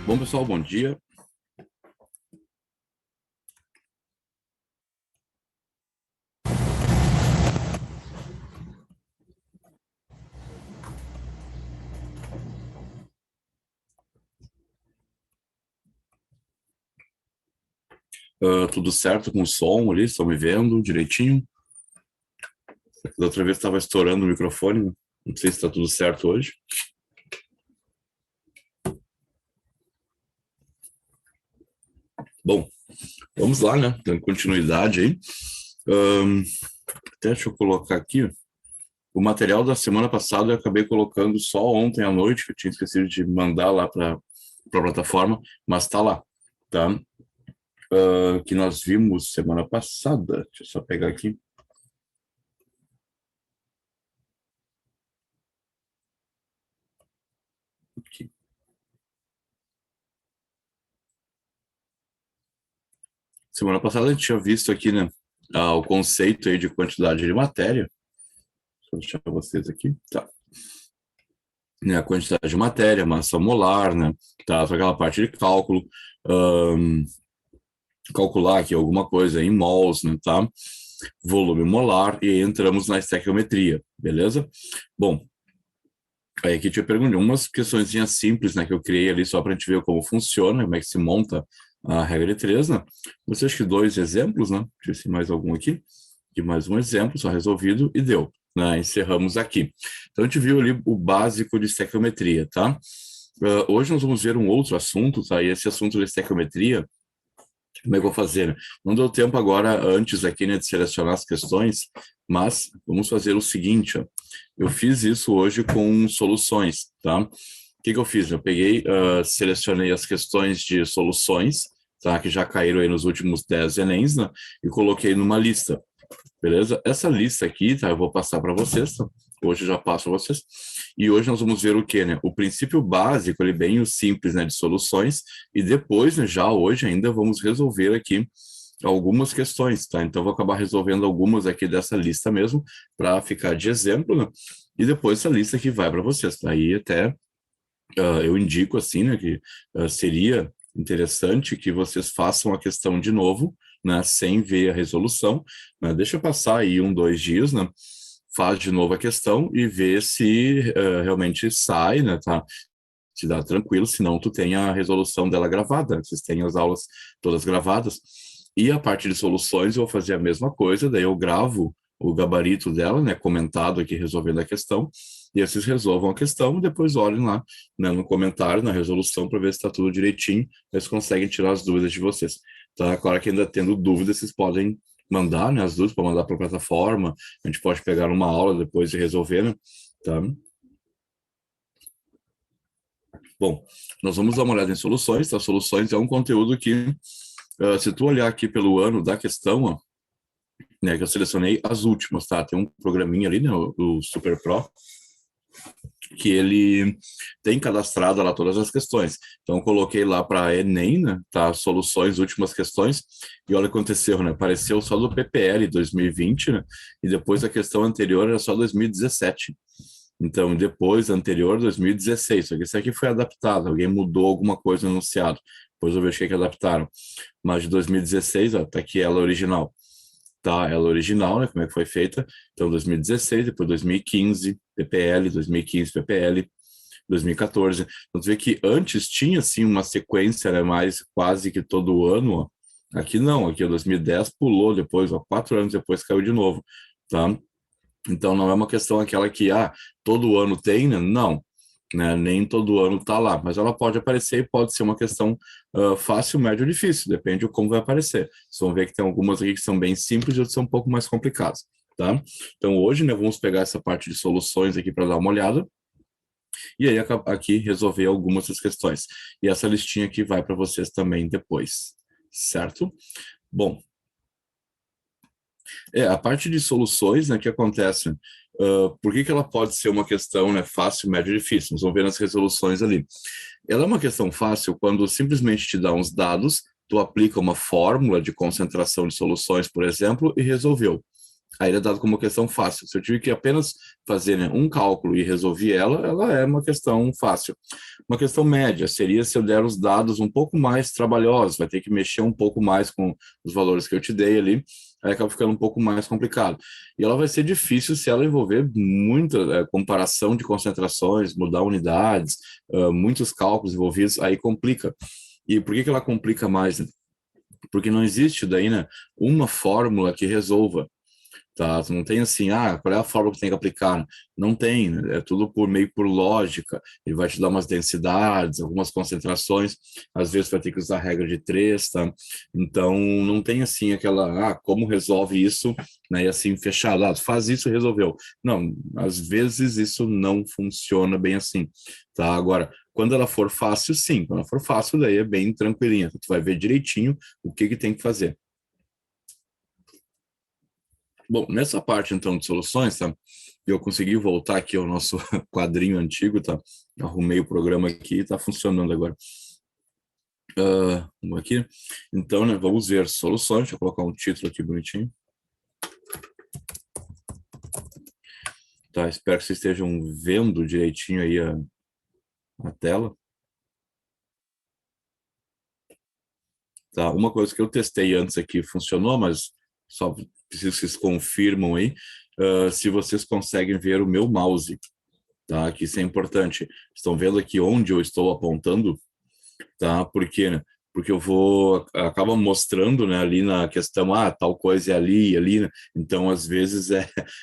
Bom, pessoal, bom dia. Tudo certo com o som ali? Estão me vendo direitinho? Da outra vez estava estourando o microfone, né? Não sei se está tudo certo hoje. Bom, vamos lá, né? Dando continuidade aí. Ahn, Deixa eu colocar aqui. O material da semana passada eu acabei colocando só ontem à noite, que eu tinha esquecido de mandar lá para a plataforma, mas está lá, tá? Que nós vimos semana passada. Deixa eu só pegar aqui. Aqui. Semana passada a gente tinha visto aqui, né, o conceito aí de quantidade de matéria. Deixa eu deixar para vocês aqui. Tá. Né, a quantidade de matéria, massa molar, né? Tá, só aquela parte de cálculo, ahn, calcular aqui alguma coisa em mols, né? Tá? Volume molar e entramos na estequiometria, beleza? Bom, aí aqui te perguntei umas questõezinhas simples, né? Que eu criei ali só para a gente ver como funciona, como é que se monta a regra de três, né? Você acha que dois exemplos, né? Deixa eu ver se mais algum aqui. E mais um exemplo, só resolvido e deu. Né? Encerramos aqui. Então, a gente viu ali o básico de estequiometria, tá? Hoje nós vamos ver um outro assunto, tá? E esse assunto de estequiometria, como é que eu vou fazer? Né? Não deu tempo agora, antes aqui, né, de selecionar as questões, mas vamos fazer o seguinte, ó. Eu fiz isso hoje com soluções, tá? O que eu fiz? Eu peguei, selecionei as questões de soluções, tá? Que já caíram aí nos últimos 10 Enems, né? E coloquei numa lista. Beleza? Essa lista aqui, tá? Eu vou passar para vocês, tá? Hoje eu já passo a vocês. E hoje nós vamos ver o quê, né? O princípio básico, ele bem o simples, né? De soluções. E depois, né, já hoje ainda vamos resolver aqui algumas questões, tá? Então, eu vou acabar resolvendo algumas aqui dessa lista mesmo, para ficar de exemplo, né? E depois essa lista aqui vai para vocês, tá? Aí até eu indico assim, né, que seria interessante que vocês façam a questão de novo, né, sem ver a resolução, né, deixa passar aí 2 dias, né, faz de novo a questão e vê se realmente sai, né, tá, te dá tranquilo, senão tu tem a resolução dela gravada, vocês têm as aulas todas gravadas, e a parte de soluções eu vou fazer a mesma coisa, daí eu gravo o gabarito dela, né, comentado aqui resolvendo a questão, e aí vocês resolvam a questão e depois olhem lá, né, no comentário, na resolução, para ver se está tudo direitinho, eles conseguem tirar as dúvidas de vocês. Tá? Claro que ainda tendo dúvidas, vocês podem mandar, né, as dúvidas para mandar para a plataforma, a gente pode pegar uma aula depois e resolver, né? Tá? Bom, nós vamos dar uma olhada em soluções, tá? Soluções é um conteúdo que, se tu olhar aqui pelo ano da questão, ó, né, que eu selecionei as últimas, tá? Tem um programinha ali, né, o Super Pro, que ele tem cadastrado lá todas as questões. Então, eu coloquei lá para Enem, né, tá? Soluções, últimas questões, e olha o que aconteceu, né? Apareceu só do PPL 2020, né? E depois a questão anterior era só 2017. Então, depois, anterior, 2016. Só que esse aqui foi adaptado, alguém mudou alguma coisa no enunciado. Depois eu vejo o que adaptaram. Mas de 2016, ó, tá aqui ela original. Tá, ela original, né, como é que foi feita. Então, 2016, depois 2015, PPL, 2015, PPL, 2014. Então, você vê que antes tinha, assim, uma sequência, né, mais quase que todo ano, ó. Aqui não, aqui é 2010, pulou depois, ó, 4 anos depois caiu de novo, tá? Então, não é uma questão aquela que, todo ano tem, né? Não, né? Nem todo ano está lá, mas ela pode aparecer e pode ser uma questão fácil, médio ou difícil, depende de como vai aparecer. Vocês vão ver que tem algumas aqui que são bem simples e outras são um pouco mais complicadas, tá? Então, hoje, né, vamos pegar essa parte de soluções aqui para dar uma olhada e aí aqui resolver algumas das questões. E essa listinha aqui vai para vocês também depois, certo? Bom, a parte de soluções, né, que acontece, por que ela pode ser uma questão, né, fácil, médio e difícil? Vamos ver nas resoluções ali. Ela é uma questão fácil quando simplesmente te dá uns dados, tu aplica uma fórmula de concentração de soluções, por exemplo, e resolveu. aí ele é dado como uma questão fácil. Se eu tive que apenas fazer, né, um cálculo e resolvi ela é uma questão fácil. Uma questão média seria se eu der os dados um pouco mais trabalhosos, vai ter que mexer um pouco mais com os valores que eu te dei ali, aí acaba ficando um pouco mais complicado. E ela vai ser difícil se ela envolver muita comparação de concentrações, mudar unidades, muitos cálculos envolvidos, aí complica. E por que que ela complica mais, né? Porque não existe daí, né, uma fórmula que resolva. Tá? Tu não tem assim, qual é a fórmula que tem que aplicar? Não tem, né? É tudo por meio por lógica. Ele vai te dar umas densidades, algumas concentrações, às vezes vai ter que usar a regra de três, tá? Então não tem assim aquela, como resolve isso, né? E assim fechado, faz isso e resolveu. Não, às vezes isso não funciona bem assim, tá? Agora, quando ela for fácil, sim. Quando ela for fácil, daí é bem tranquilinha. Tu vai ver direitinho o que que tem que fazer. Bom, nessa parte então de soluções, tá? Eu consegui voltar aqui ao nosso quadrinho antigo, tá? Arrumei o programa aqui e tá funcionando agora. Vamos aqui. Então, né, vamos ver soluções. Deixa eu colocar um título aqui bonitinho. Tá, espero que vocês estejam vendo direitinho aí a tela. Tá, uma coisa que eu testei antes aqui funcionou, mas só preciso que vocês confirmam aí, se vocês conseguem ver o meu mouse, tá? Que isso é importante. Estão vendo aqui onde eu estou apontando, tá? Por quê, né? Porque eu vou, acaba mostrando, né, ali na questão, tal coisa é ali, ali, né? Então, às vezes,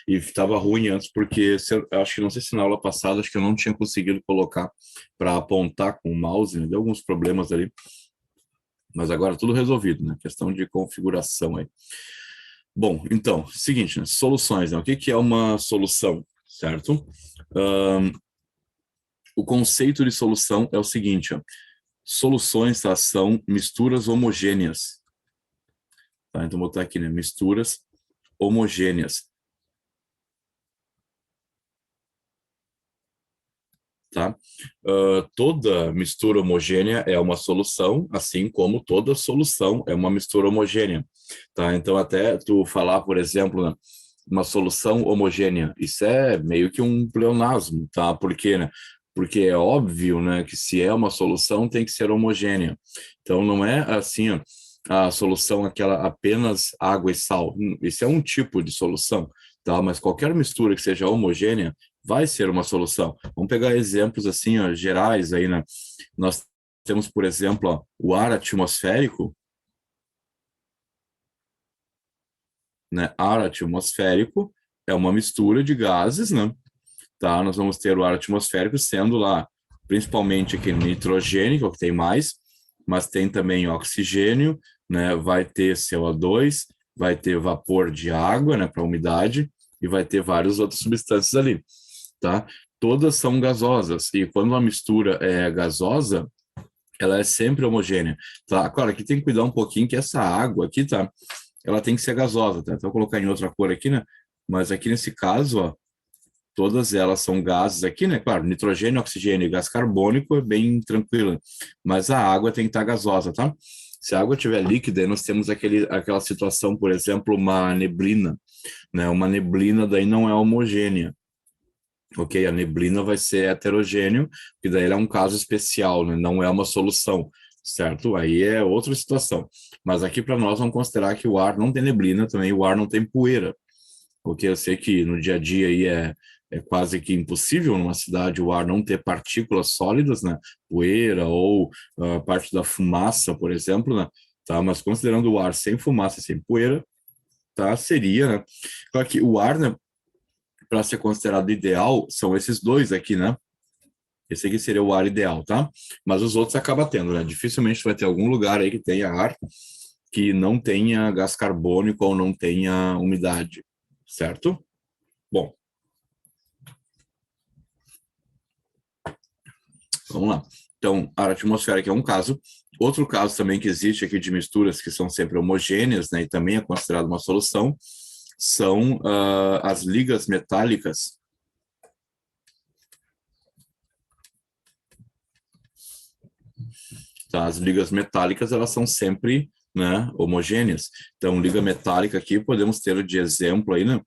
e estava ruim antes, porque eu acho que, não sei se na aula passada, acho que eu não tinha conseguido colocar para apontar com o mouse, né? Deu alguns problemas ali, mas agora tudo resolvido, né? Questão de configuração aí. Bom, então, seguinte, né? Soluções, né? O que que é uma solução, certo? O conceito de solução é o seguinte, ó. Soluções, tá, são misturas homogêneas. Tá? Então, vou botar aqui, né? Misturas homogêneas. Tá? Toda mistura homogênea é uma solução, assim como toda solução é uma mistura homogênea. Tá? Então, até tu falar, por exemplo, né, uma solução homogênea, isso é meio que um pleonasmo, tá? Por quê, né? Porque é óbvio, né, que se é uma solução, tem que ser homogênea. Então, não é assim, ó, a solução aquela apenas água e sal. Isso é um tipo de solução, tá? Mas qualquer mistura que seja homogênea vai ser uma solução. Vamos pegar exemplos assim, ó, gerais aí, né? Nós temos, por exemplo, ó, o ar atmosférico, né? Ar atmosférico é uma mistura de gases, né? Tá? Nós vamos ter o ar atmosférico sendo lá, principalmente aquele nitrogênio, que é o que tem mais, mas tem também oxigênio, né? Vai ter CO2, vai ter vapor de água, né? Para umidade, e vai ter várias outras substâncias ali, tá? Todas são gasosas, e quando uma mistura é gasosa, ela é sempre homogênea, tá? Claro, aqui tem que cuidar um pouquinho que essa água aqui, tá? Ela tem que ser gasosa, tá? Então, vou colocar em outra cor aqui, né? Mas aqui nesse caso, ó, todas elas são gases aqui, né? Claro, nitrogênio, oxigênio e gás carbônico é bem tranquilo, mas a água tem que estar gasosa, tá? Se a água estiver líquida, nós temos aquela situação, por exemplo, uma neblina, né? Uma neblina daí não é homogênea, ok? A neblina vai ser heterogêneo, que daí é um caso especial, né? Não é uma solução, certo? Aí é outra situação. Mas aqui para nós vamos considerar que o ar não tem neblina, também o ar não tem poeira, porque eu sei que no dia a dia aí é quase que impossível numa cidade o ar não ter partículas sólidas, né? Poeira ou parte da fumaça, por exemplo, né? Tá? Mas considerando o ar sem fumaça, sem poeira, tá? Seria, né? Claro que o ar, né, para ser considerado ideal, são esses dois aqui, né? Esse aqui seria o ar ideal, tá? Mas os outros acaba tendo, né? Dificilmente vai ter algum lugar aí que tenha ar que não tenha gás carbônico ou não tenha umidade, certo? Bom, vamos lá. Então, ar atmosférica é um caso. Outro caso também que existe aqui de misturas que são sempre homogêneas, né, e também é considerado uma solução, são as ligas metálicas. Tá? As ligas metálicas, elas são sempre né, homogêneas. Então, liga metálica aqui, podemos ter de exemplo aí, né,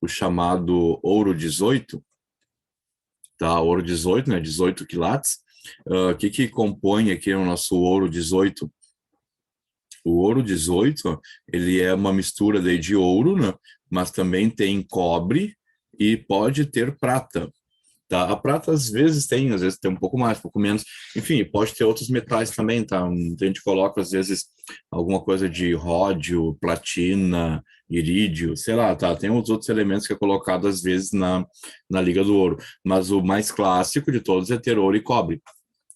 o chamado ouro 18, tá? Ouro 18, né, 18 quilates. O que compõe aqui o nosso ouro 18? O ouro 18, ele é uma mistura daí de ouro, né, mas também tem cobre e pode ter prata. Tá? A prata às vezes tem um pouco mais, um pouco menos. Enfim, pode ter outros metais também, tá? A gente coloca às vezes alguma coisa de ródio, platina, irídio, sei lá, tá? Tem os outros elementos que é colocado às vezes na Liga do Ouro. Mas o mais clássico de todos é ter ouro e cobre.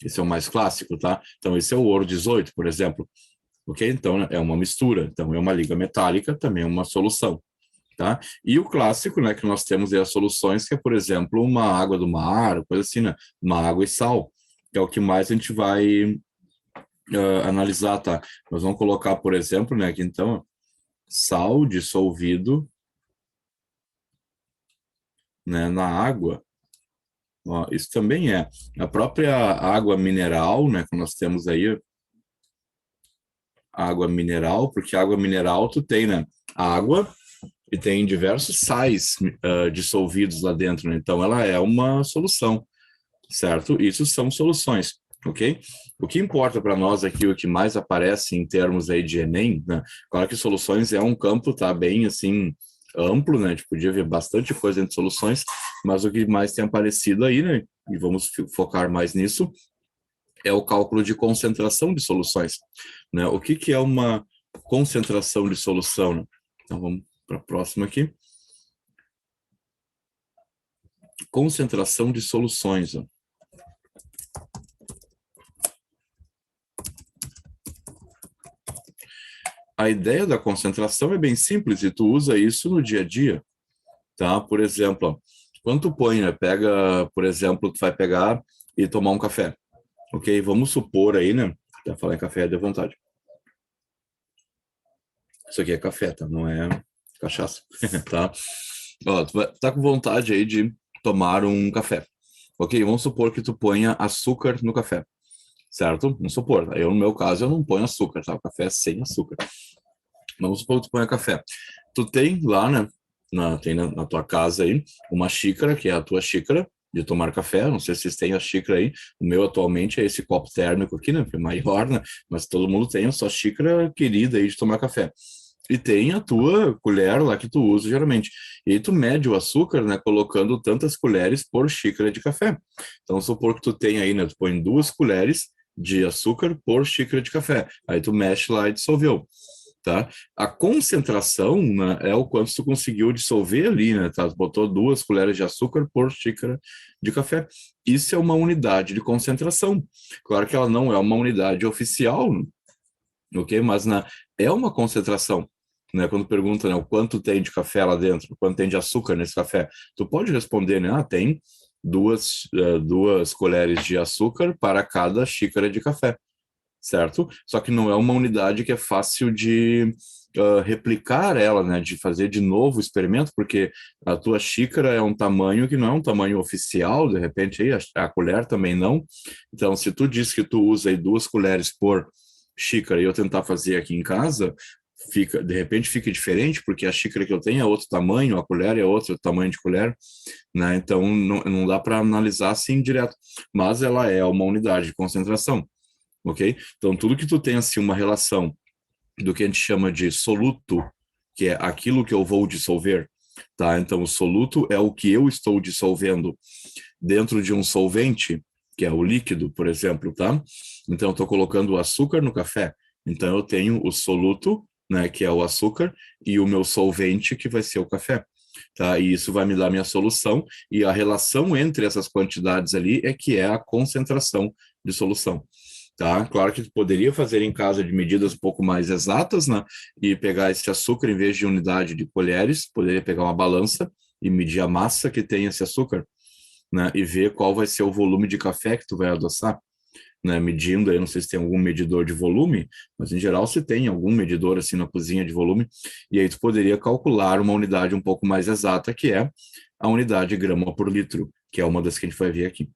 Esse é o mais clássico, tá? Então esse é o ouro 18, por exemplo. Ok? Então é uma mistura. Então é uma liga metálica, também é uma solução. Tá? E o clássico, né, que nós temos aí as soluções, que é, por exemplo, uma água do mar, coisa assim, né? Uma água e sal, que é o que mais a gente vai analisar, tá? Nós vamos colocar, por exemplo, né, aqui então, sal dissolvido, né, na água. Ó, isso também é a própria água mineral, né, que nós temos aí, água mineral, porque água mineral tu tem, né, água e tem diversos sais dissolvidos lá dentro, né? Então ela é uma solução, certo? Isso são soluções, ok? O que importa para nós aqui, o que mais aparece em termos aí de Enem, né? Claro que soluções é um campo, tá bem assim amplo, né? A gente podia ver bastante coisa entre soluções, mas o que mais tem aparecido aí, né? E vamos focar mais nisso, é o cálculo de concentração de soluções, né? O que é uma concentração de solução, né? Então vamos para a próxima aqui. Concentração de soluções. Ó. A ideia da concentração é bem simples e tu usa isso no dia a dia, tá? Por exemplo, ó, quando tu põe, né, pega, por exemplo, tu vai pegar e tomar um café, ok? Vamos supor aí, né? Já falar em café, dê vontade. Isso aqui é café, tá? Não é cachaça, tá? Ó, tu tá com vontade aí de tomar um café, ok? Vamos supor que tu ponha açúcar no café, certo? Vamos supor. Eu, no meu caso, eu não ponho açúcar, tá? O café é sem açúcar. Vamos supor que tu põe café. Tu tem lá, né? Tem na tua casa aí uma xícara, que é a tua xícara de tomar café. Não sei se vocês têm a xícara aí. O meu atualmente é esse copo térmico aqui, né? Que é maior, né? Mas todo mundo tem a sua xícara querida aí de tomar café. E tem a tua colher lá que tu usa geralmente. E aí tu mede o açúcar, né? Colocando tantas colheres por xícara de café. Então, supor que tu tem aí, né? Tu põe 2 colheres de açúcar por xícara de café. Aí tu mexe lá e dissolveu. Tá? A concentração, né, é o quanto tu conseguiu dissolver ali, né? Tá? Tu botou 2 colheres de açúcar por xícara de café. Isso é uma unidade de concentração. Claro que ela não é uma unidade oficial, ok? Mas é uma concentração. Né? Quando pergunta, né, o quanto tem de café lá dentro, quanto tem de açúcar nesse café, tu pode responder, né? Ah, tem 2 colheres de açúcar para cada xícara de café, certo? Só que não é uma unidade que é fácil de replicar ela, né? De fazer de novo o experimento, porque a tua xícara é um tamanho que não é um tamanho oficial, de repente aí a colher também não. Então, se tu diz que tu usa aí 2 colheres por xícara e eu tentar fazer aqui em casa, de repente fica diferente, porque a xícara que eu tenho é outro tamanho, a colher é outro tamanho de colher, né? Então não dá para analisar assim direto, mas ela é uma unidade de concentração, ok? Então tudo que tu tem assim uma relação do que a gente chama de soluto, que é aquilo que eu vou dissolver, tá? Então o soluto é o que eu estou dissolvendo dentro de um solvente, que é o líquido, por exemplo, tá? Então eu estou colocando o açúcar no café, então eu tenho o soluto, né, que é o açúcar, e o meu solvente, que vai ser o café. Tá? E isso vai me dar minha solução, e a relação entre essas quantidades ali é que é a concentração de solução. Tá? Claro que tu poderia fazer em casa de medidas um pouco mais exatas, né? E pegar esse açúcar em vez de unidade de colheres, poderia pegar uma balança e medir a massa que tem esse açúcar, né? E ver qual vai ser o volume de café que tu vai adoçar, né, medindo aí, não sei se tem algum medidor de volume, mas em geral se tem algum medidor assim na cozinha de volume, e aí tu poderia calcular uma unidade um pouco mais exata, que é a unidade grama por litro, que é uma das que a gente vai ver aqui,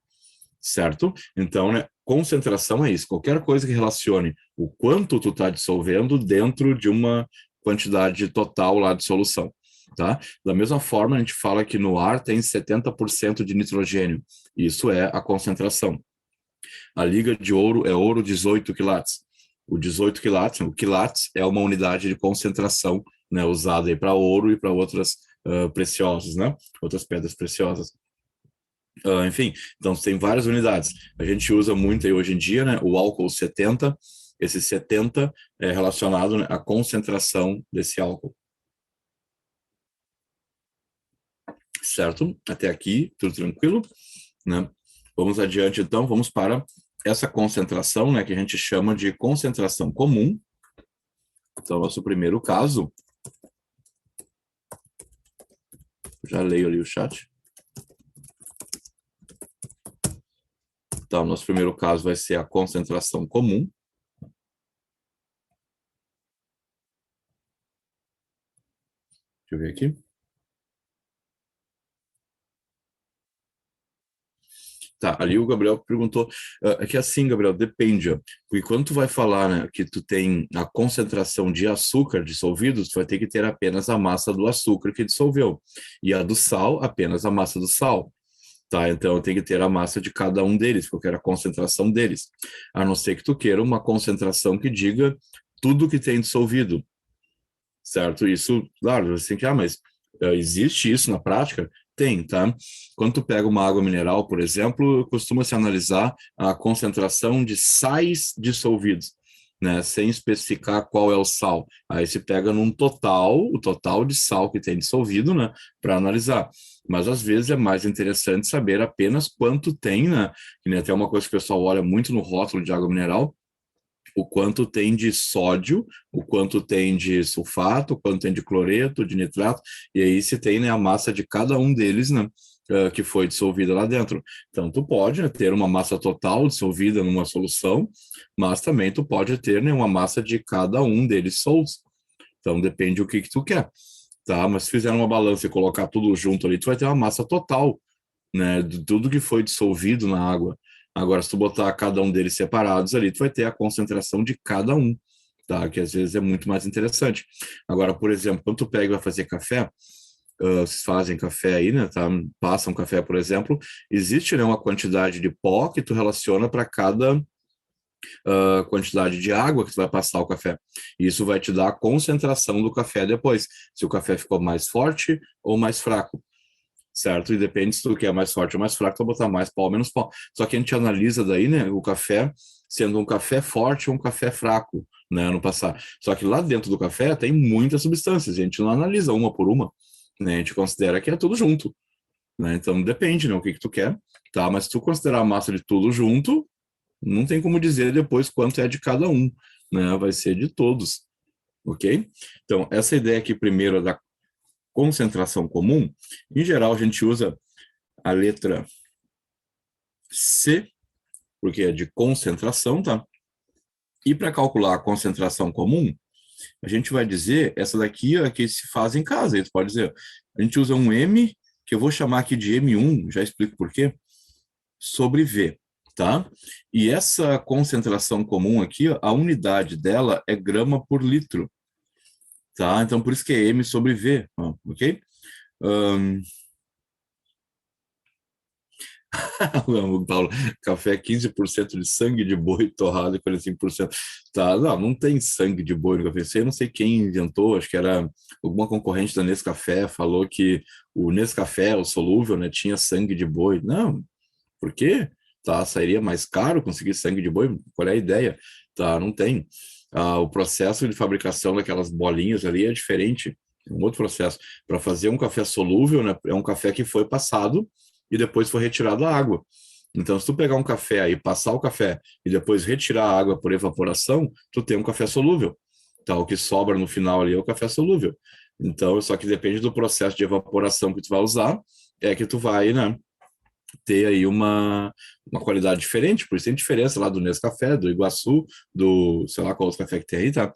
certo? Então, né, concentração é isso, qualquer coisa que relacione o quanto tu está dissolvendo dentro de uma quantidade total lá de solução, tá? Da mesma forma, a gente fala que no ar tem 70% de nitrogênio, isso é a concentração. A liga de ouro é ouro 18 quilates. O 18 quilates, o quilates é uma unidade de concentração, né, usada para ouro e para outras preciosas, né? Outras pedras preciosas. Enfim, então tem várias unidades. A gente usa muito aí hoje em dia, né, o álcool 70. Esse 70 é relacionado, né, à concentração desse álcool. Certo? Até aqui, tudo tranquilo, né? Vamos adiante, então, vamos para essa concentração, né, que a gente chama de concentração comum. Então, nosso primeiro caso, já leio ali o chat. Então, nosso primeiro caso vai ser a concentração comum. Deixa eu ver aqui. Tá, ali o Gabriel perguntou, é que assim, Gabriel, depende, ó, porque quando tu vai falar, né, que tu tem a concentração de açúcar dissolvido, tu vai ter que ter apenas a massa do açúcar que dissolveu, e a do sal, apenas a massa do sal, tá? Então eu tenho que ter a massa de cada um deles, porque eu quero a concentração deles, a não ser que tu queira uma concentração que diga tudo que tem dissolvido, certo? Isso, claro, você tem que, mas existe isso na prática? Tem, tá? Quando tu pega uma água mineral, por exemplo, costuma-se analisar a concentração de sais dissolvidos, né? Sem especificar qual é o sal. Aí se pega num total, o total de sal que tem dissolvido, né? Para analisar. Mas às vezes é mais interessante saber apenas quanto tem, né? Que nem até uma coisa que o pessoal olha muito no rótulo de água mineral, o quanto tem de sódio, o quanto tem de sulfato, o quanto tem de cloreto, de nitrato, e aí se tem, né, a massa de cada um deles, né, que foi dissolvida lá dentro. Então, tu pode, né, ter uma massa total dissolvida numa solução, mas também tu pode ter, né, uma massa de cada um deles soltos. Então, depende do que tu quer, tá? Mas se fizer uma balança e colocar tudo junto ali, tu vai ter uma massa total, né, de tudo que foi dissolvido na água. Agora, se tu botar cada um deles separados ali, tu vai ter a concentração de cada um, tá? Que às vezes é muito mais interessante. Agora, por exemplo, quando tu pega e vai fazer café, vocês fazem café aí, né, tá? Passam café, por exemplo, existe, né, uma quantidade de pó que tu relaciona para cada quantidade de água que tu vai passar o café. Isso vai te dar a concentração do café depois, se o café ficou mais forte ou mais fraco, certo? E depende se tu quer mais forte ou mais fraco, tu vai botar mais pó ou menos pó. Só que a gente analisa daí, né, o café sendo um café forte ou um café fraco, né, no passar. Só que lá dentro do café tem muitas substâncias, a gente não analisa uma por uma, né, a gente considera que é tudo junto, né, então depende, né, o que que tu quer, tá? Mas se tu considerar a massa de tudo junto, não tem como dizer depois quanto é de cada um, né, vai ser de todos, ok? Então, essa ideia aqui primeiro da concentração comum, em geral a gente usa a letra C, porque é de concentração, tá? E para calcular a concentração comum, a gente vai dizer, essa daqui é que se faz em casa, aí tu pode dizer, a gente usa um M, que eu vou chamar aqui de M1, já explico por quê, sobre V, tá? E essa concentração comum aqui, a unidade dela é grama por litro, tá? Então, por isso que é M sobre V, ok? O Paulo, café é 15% de sangue de boi torrado e 45%. Tá, não tem sangue de boi no café. Isso aí eu não sei quem inventou, acho que era alguma concorrente da Nescafé, falou que o Nescafé, o solúvel, né, tinha sangue de boi. Não, por quê? Tá, sairia mais caro conseguir sangue de boi? Qual é a ideia? Tá, não tem. O processo de fabricação daquelas bolinhas ali é diferente, é um outro processo. Para fazer um café solúvel, né, é um café que foi passado e depois foi retirado a água. Então, se tu pegar um café aí, passar o café e depois retirar a água por evaporação, tu tem um café solúvel. Tá, o que sobra no final ali é o café solúvel. Então, só que depende do processo de evaporação que tu vai usar, é que tu vai, né, ter aí uma qualidade diferente, por isso tem diferença lá do Nescafé, do Iguaçu, do, sei lá qual outro café que tem aí, tá?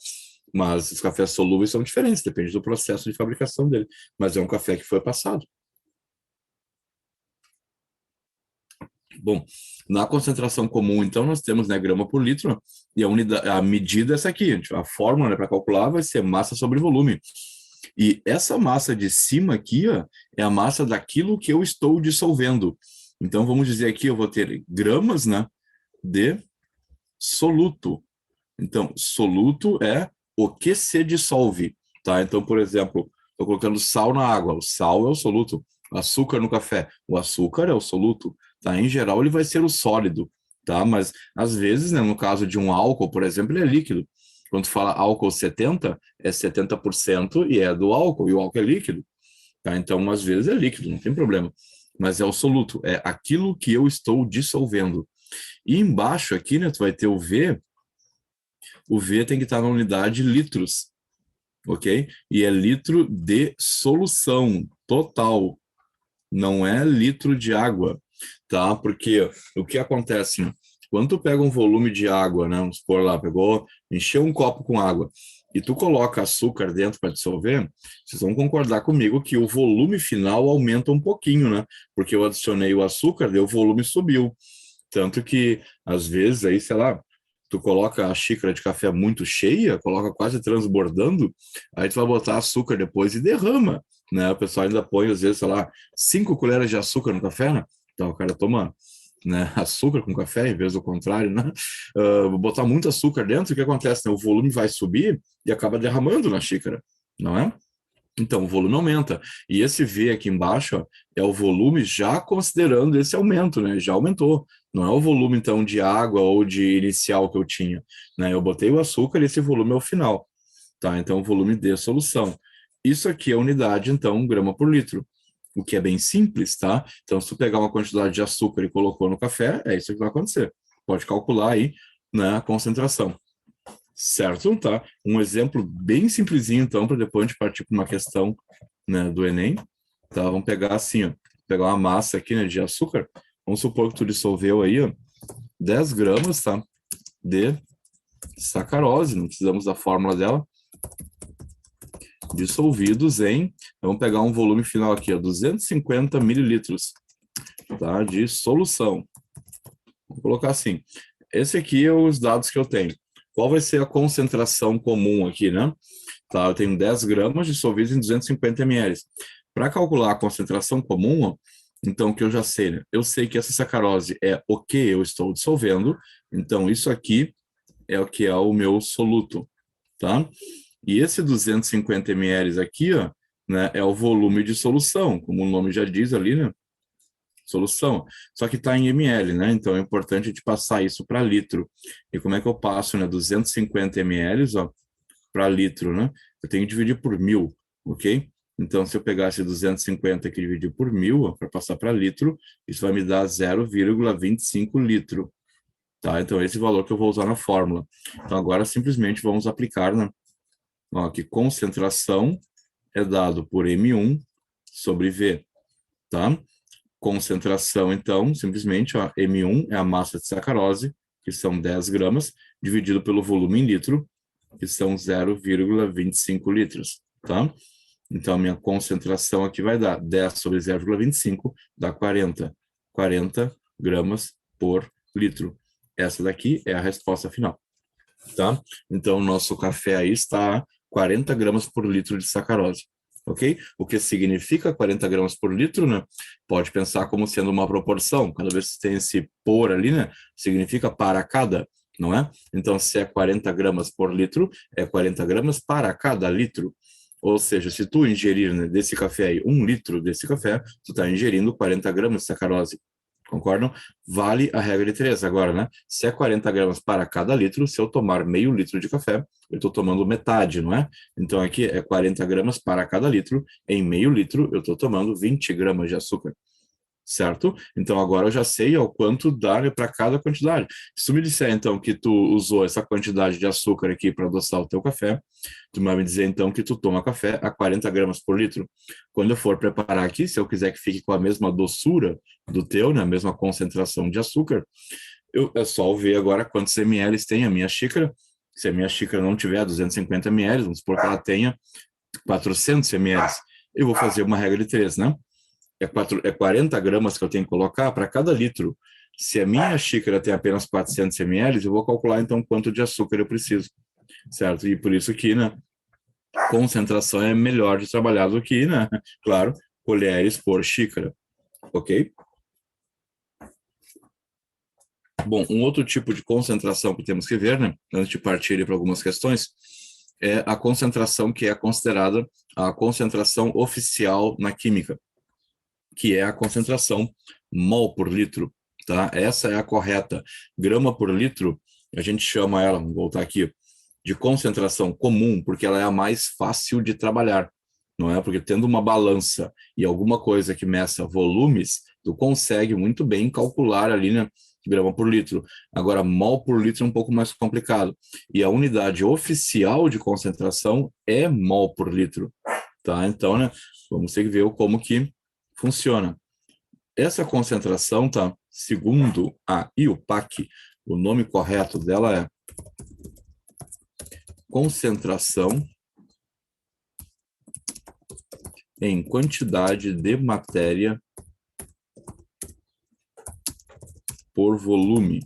Mas os cafés solúveis são diferentes, depende do processo de fabricação dele. Mas é um café que foi passado. Bom, na concentração comum, então, nós temos, né, grama por litro, e a medida é essa aqui, a fórmula, né, para calcular vai ser massa sobre volume. E essa massa de cima aqui, ó, é a massa daquilo que eu estou dissolvendo. Então, vamos dizer aqui, eu vou ter gramas, né, de soluto. Então, soluto é o que se dissolve, tá? Então, por exemplo, estou colocando sal na água, o sal é o soluto. Açúcar no café, o açúcar é o soluto, tá? Em geral, ele vai ser o sólido, tá? Mas, às vezes, né, no caso de um álcool, por exemplo, ele é líquido. Quando tu fala álcool 70, é 70% e é do álcool, e o álcool é líquido, tá? Então, às vezes é líquido, não tem problema. Mas é o soluto, é aquilo que eu estou dissolvendo. E embaixo aqui, né, tu vai ter o V tem que estar na unidade litros, ok? E é litro de solução total, não é litro de água, tá? Porque o que acontece, né? Quando tu pega um volume de água, né? Vamos supor lá, encheu um copo com água e tu coloca açúcar dentro para dissolver, vocês vão concordar comigo que o volume final aumenta um pouquinho, né? Porque eu adicionei o açúcar e o volume subiu. Tanto que, às vezes, aí, sei lá, tu coloca a xícara de café muito cheia, coloca quase transbordando, aí tu vai botar açúcar depois e derrama, né? O pessoal ainda põe, às vezes, sei lá, 5 colheres de açúcar no café, né? Então o cara toma, né, açúcar com café em vez do contrário, né? Botar muito açúcar dentro, o que acontece? Né? O volume vai subir e acaba derramando na xícara, não é? Então, o volume aumenta. E esse V aqui embaixo, ó, é o volume já considerando esse aumento, né? Já aumentou. Não é o volume, então, de água ou de inicial que eu tinha, né? Eu botei o açúcar e esse volume é o final, tá? Então, o volume de solução. Isso aqui é a unidade, então, grama por litro, o que é bem simples, tá? Então, se tu pegar uma quantidade de açúcar e colocou no café, é isso que vai acontecer. Pode calcular aí, né, a concentração. Certo, tá? Um exemplo bem simplesinho, então, para depois a gente partir para uma questão, né, do Enem. Tá? Vamos pegar assim, ó, pegar uma massa aqui, né, de açúcar. Vamos supor que tu dissolveu aí, ó, 10 gramas, tá? De sacarose, não precisamos da fórmula dela. Dissolvidos em, vamos pegar um volume final aqui, ó, 250 mililitros, tá? De solução. Vou colocar assim. Esse aqui é os dados que eu tenho. Qual vai ser a concentração comum aqui, né? Tá, eu tenho 10 gramas dissolvidos em 250 ml. Para calcular a concentração comum, ó, então, o que eu já sei, né? Eu sei que essa sacarose é o que eu estou dissolvendo, então isso aqui é o que é o meu soluto, tá? E esse 250 ml aqui, ó, né, é o volume de solução, como o nome já diz ali, né? Solução. Só que está em ml, né? Então é importante a gente passar isso para litro. E como é que eu passo, né? 250 ml, ó, para litro, né? Eu tenho que dividir por 1.000, ok? Então, se eu pegasse 250 aqui e dividir por 1.000, para passar para litro, isso vai me dar 0,25 litro, tá? Então, esse valor que eu vou usar na fórmula. Então, agora, simplesmente, vamos aplicar, né? Ó, que concentração é dado por M1 sobre V, tá? Concentração, então, simplesmente, ó, M1 é a massa de sacarose, que são 10 gramas, dividido pelo volume em litro, que são 0,25 litros, tá? Então, a minha concentração aqui vai dar 10 sobre 0,25, dá 40. 40 gramas por litro. Essa daqui é a resposta final, tá? Então, o nosso café aí está a 40 gramas por litro de sacarose, ok? O que significa 40 gramas por litro, né? Pode pensar como sendo uma proporção. Cada vez que tem esse por ali, né? Significa para cada, não é? Então, se é 40 gramas por litro, é 40 gramas para cada litro. Ou seja, se tu ingerir, né, desse café aí, 1 litro desse café, tu está ingerindo 40 gramas de sacarose. Concordam? Vale a regra de 3 agora, né? Se é 40 gramas para cada litro, se eu tomar meio litro de café, eu estou tomando metade, não é? Então aqui é 40 gramas para cada litro, em meio litro eu estou tomando 20 gramas de açúcar, certo? Então agora eu já sei ao quanto dá para cada quantidade. Se tu me disser então que tu usou essa quantidade de açúcar aqui para adoçar o teu café, tu vai me dizer então que tu toma café a 40 gramas por litro. Quando eu for preparar aqui, se eu quiser que fique com a mesma doçura do teu, né, a mesma concentração de açúcar, é só ver agora quantos ml tem a minha xícara. Se a minha xícara não tiver 250 ml, vamos supor que ela tenha 400 ml, eu vou fazer uma regra de 3, né? É 40 gramas que eu tenho que colocar para cada litro. Se a minha xícara tem apenas 400 ml, eu vou calcular, então, quanto de açúcar eu preciso, certo? E por isso que, né, concentração é melhor de trabalhar do que, né, claro, colheres por xícara, ok? Bom, um outro tipo de concentração que temos que ver, né, antes de partir para algumas questões, é a concentração que é considerada a concentração oficial na química, que é a concentração mol por litro, tá? Essa é a correta. Grama por litro, a gente chama ela, vou voltar aqui, de concentração comum, porque ela é a mais fácil de trabalhar, não é? Porque tendo uma balança e alguma coisa que meça volumes, tu consegue muito bem calcular ali, né, grama por litro. Agora, mol por litro é um pouco mais complicado. E a unidade oficial de concentração é mol por litro, tá? Então, né, vamos ter que ver como que funciona. Essa concentração, tá? Segundo a IUPAC, o nome correto dela é concentração em quantidade de matéria por volume,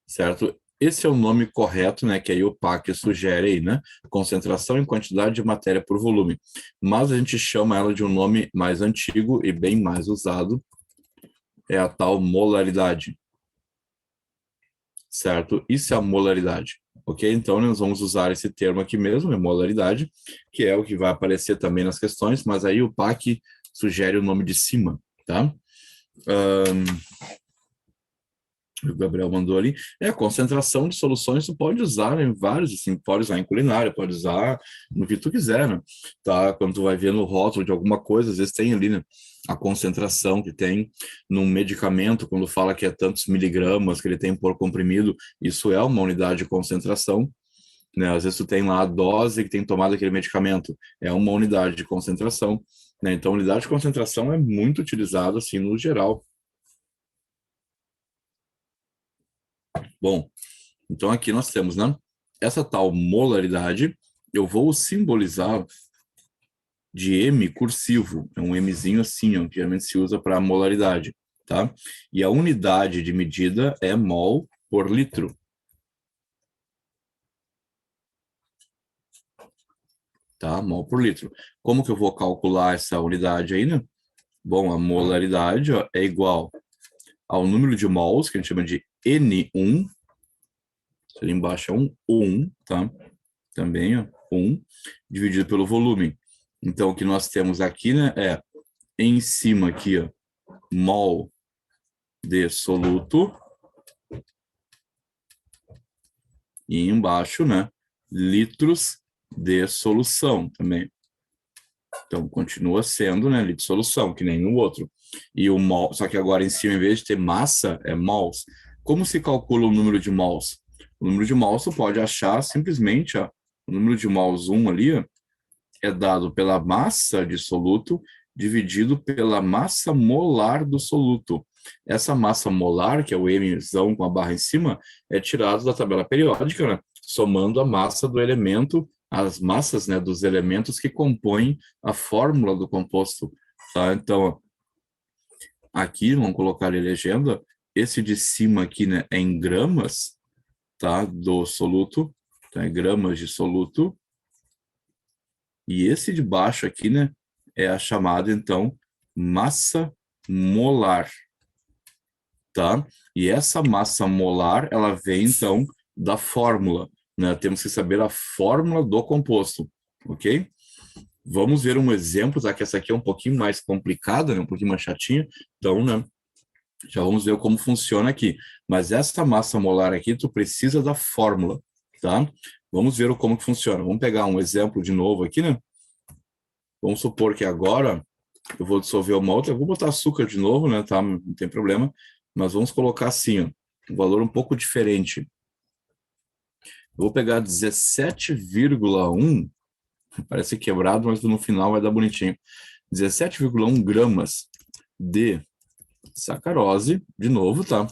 certo? Esse é o nome correto, né, que a IUPAC sugere aí, né? Concentração em quantidade de matéria por volume. Mas a gente chama ela de um nome mais antigo e bem mais usado, é a tal molaridade, certo? Isso é a molaridade, ok? Então, nós vamos usar esse termo aqui mesmo, molaridade, que é o que vai aparecer também nas questões, mas aí o PAC sugere o nome de cima, tá? O Gabriel mandou ali, a concentração de soluções tu pode usar em vários, assim, pode usar em culinária, pode usar no que tu quiser, né? Tá? Quando tu vai ver no rótulo de alguma coisa, às vezes tem ali, né, a concentração que tem num medicamento, quando fala que é tantos miligramas que ele tem por comprimido, isso é uma unidade de concentração, né? Às vezes tu tem lá a dose que tem tomado aquele medicamento, é uma unidade de concentração, né? Então, unidade de concentração é muito utilizada, assim, no geral. Bom, então aqui nós temos, né, essa tal molaridade, eu vou simbolizar de M cursivo, é um Mzinho assim, ó, que geralmente se usa para molaridade, tá? E a unidade de medida é mol por litro. Tá? Mol por litro. Como que eu vou calcular essa unidade aí, né? Bom, a molaridade, ó, é igual ao número de mols, que a gente chama de N1, ali embaixo é um 1, tá? Também, ó, 1, dividido pelo volume. Então, o que nós temos aqui, né, é em cima aqui, ó, mol de soluto, e embaixo, né, litros de solução também. Então, continua sendo, né, litro de solução, que nem no outro. E o mol, só que agora em cima, em vez de ter massa, é mols. Como se calcula o número de mols? O número de mols você pode achar simplesmente, ó, o número de mols 1 ali, ó, é dado pela massa de soluto dividido pela massa molar do soluto. Essa massa molar, que é o Mzão com a barra em cima, é tirado da tabela periódica, né? Somando a massa do elemento, as massas, né, dos elementos que compõem a fórmula do composto, tá? Então, aqui, vamos colocar em legenda, esse de cima aqui, né, é em gramas, tá, do soluto, tá, em gramas de soluto, e esse de baixo aqui, né, é a chamada, então, massa molar, tá? E essa massa molar, ela vem, então, da fórmula, né? Temos que saber a fórmula do composto, ok? Vamos ver um exemplo, tá? Que essa aqui é um pouquinho mais complicada, né? Um pouquinho mais chatinha, então, né, já vamos ver como funciona aqui. Mas essa massa molar aqui, tu precisa da fórmula, tá? Vamos ver como que funciona. Vamos pegar um exemplo de novo aqui, né? Vamos supor que agora eu vou dissolver uma outra, eu vou botar açúcar de novo, né, tá? Não tem problema, mas vamos colocar assim, ó, um valor um pouco diferente. Eu vou pegar 17,1, parece quebrado, mas no final vai dar bonitinho. 17,1 gramas de sacarose, de novo, tá?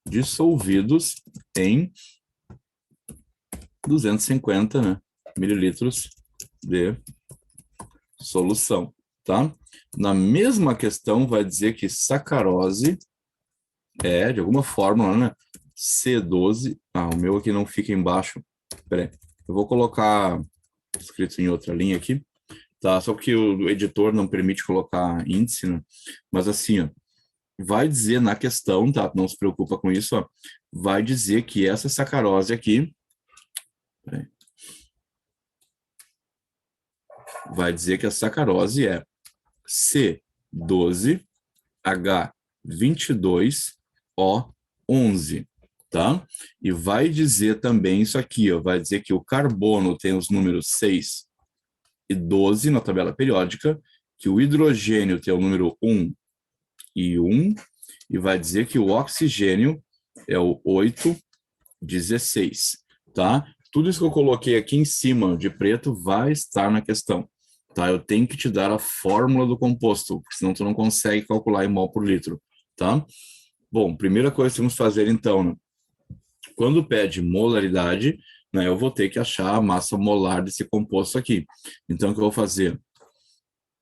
Dissolvidos em 250, né, mililitros de solução, tá? Na mesma questão, vai dizer que sacarose é, de alguma forma, né? C12. Ah, o meu aqui não fica embaixo. Peraí. Eu vou colocar escrito em outra linha aqui, tá? Só que o editor não permite colocar índice, né? Mas assim, ó, vai dizer na questão, tá? Não se preocupa com isso, ó. Vai dizer que essa sacarose aqui, peraí, vai dizer que a sacarose é C12H22O11, tá? E vai dizer também isso aqui, ó, vai dizer que o carbono tem os números 6 e 12 na tabela periódica, que o hidrogênio tem o número 1 e 1, e vai dizer que o oxigênio é o 816, tá? Tudo isso que eu coloquei aqui em cima de preto vai estar na questão, tá? Eu tenho que te dar a fórmula do composto, porque senão tu não consegue calcular em mol por litro, tá? Bom, primeira coisa que temos que fazer então, né? Quando pede molaridade, né, eu vou ter que achar a massa molar desse composto aqui. Então, o que eu vou fazer?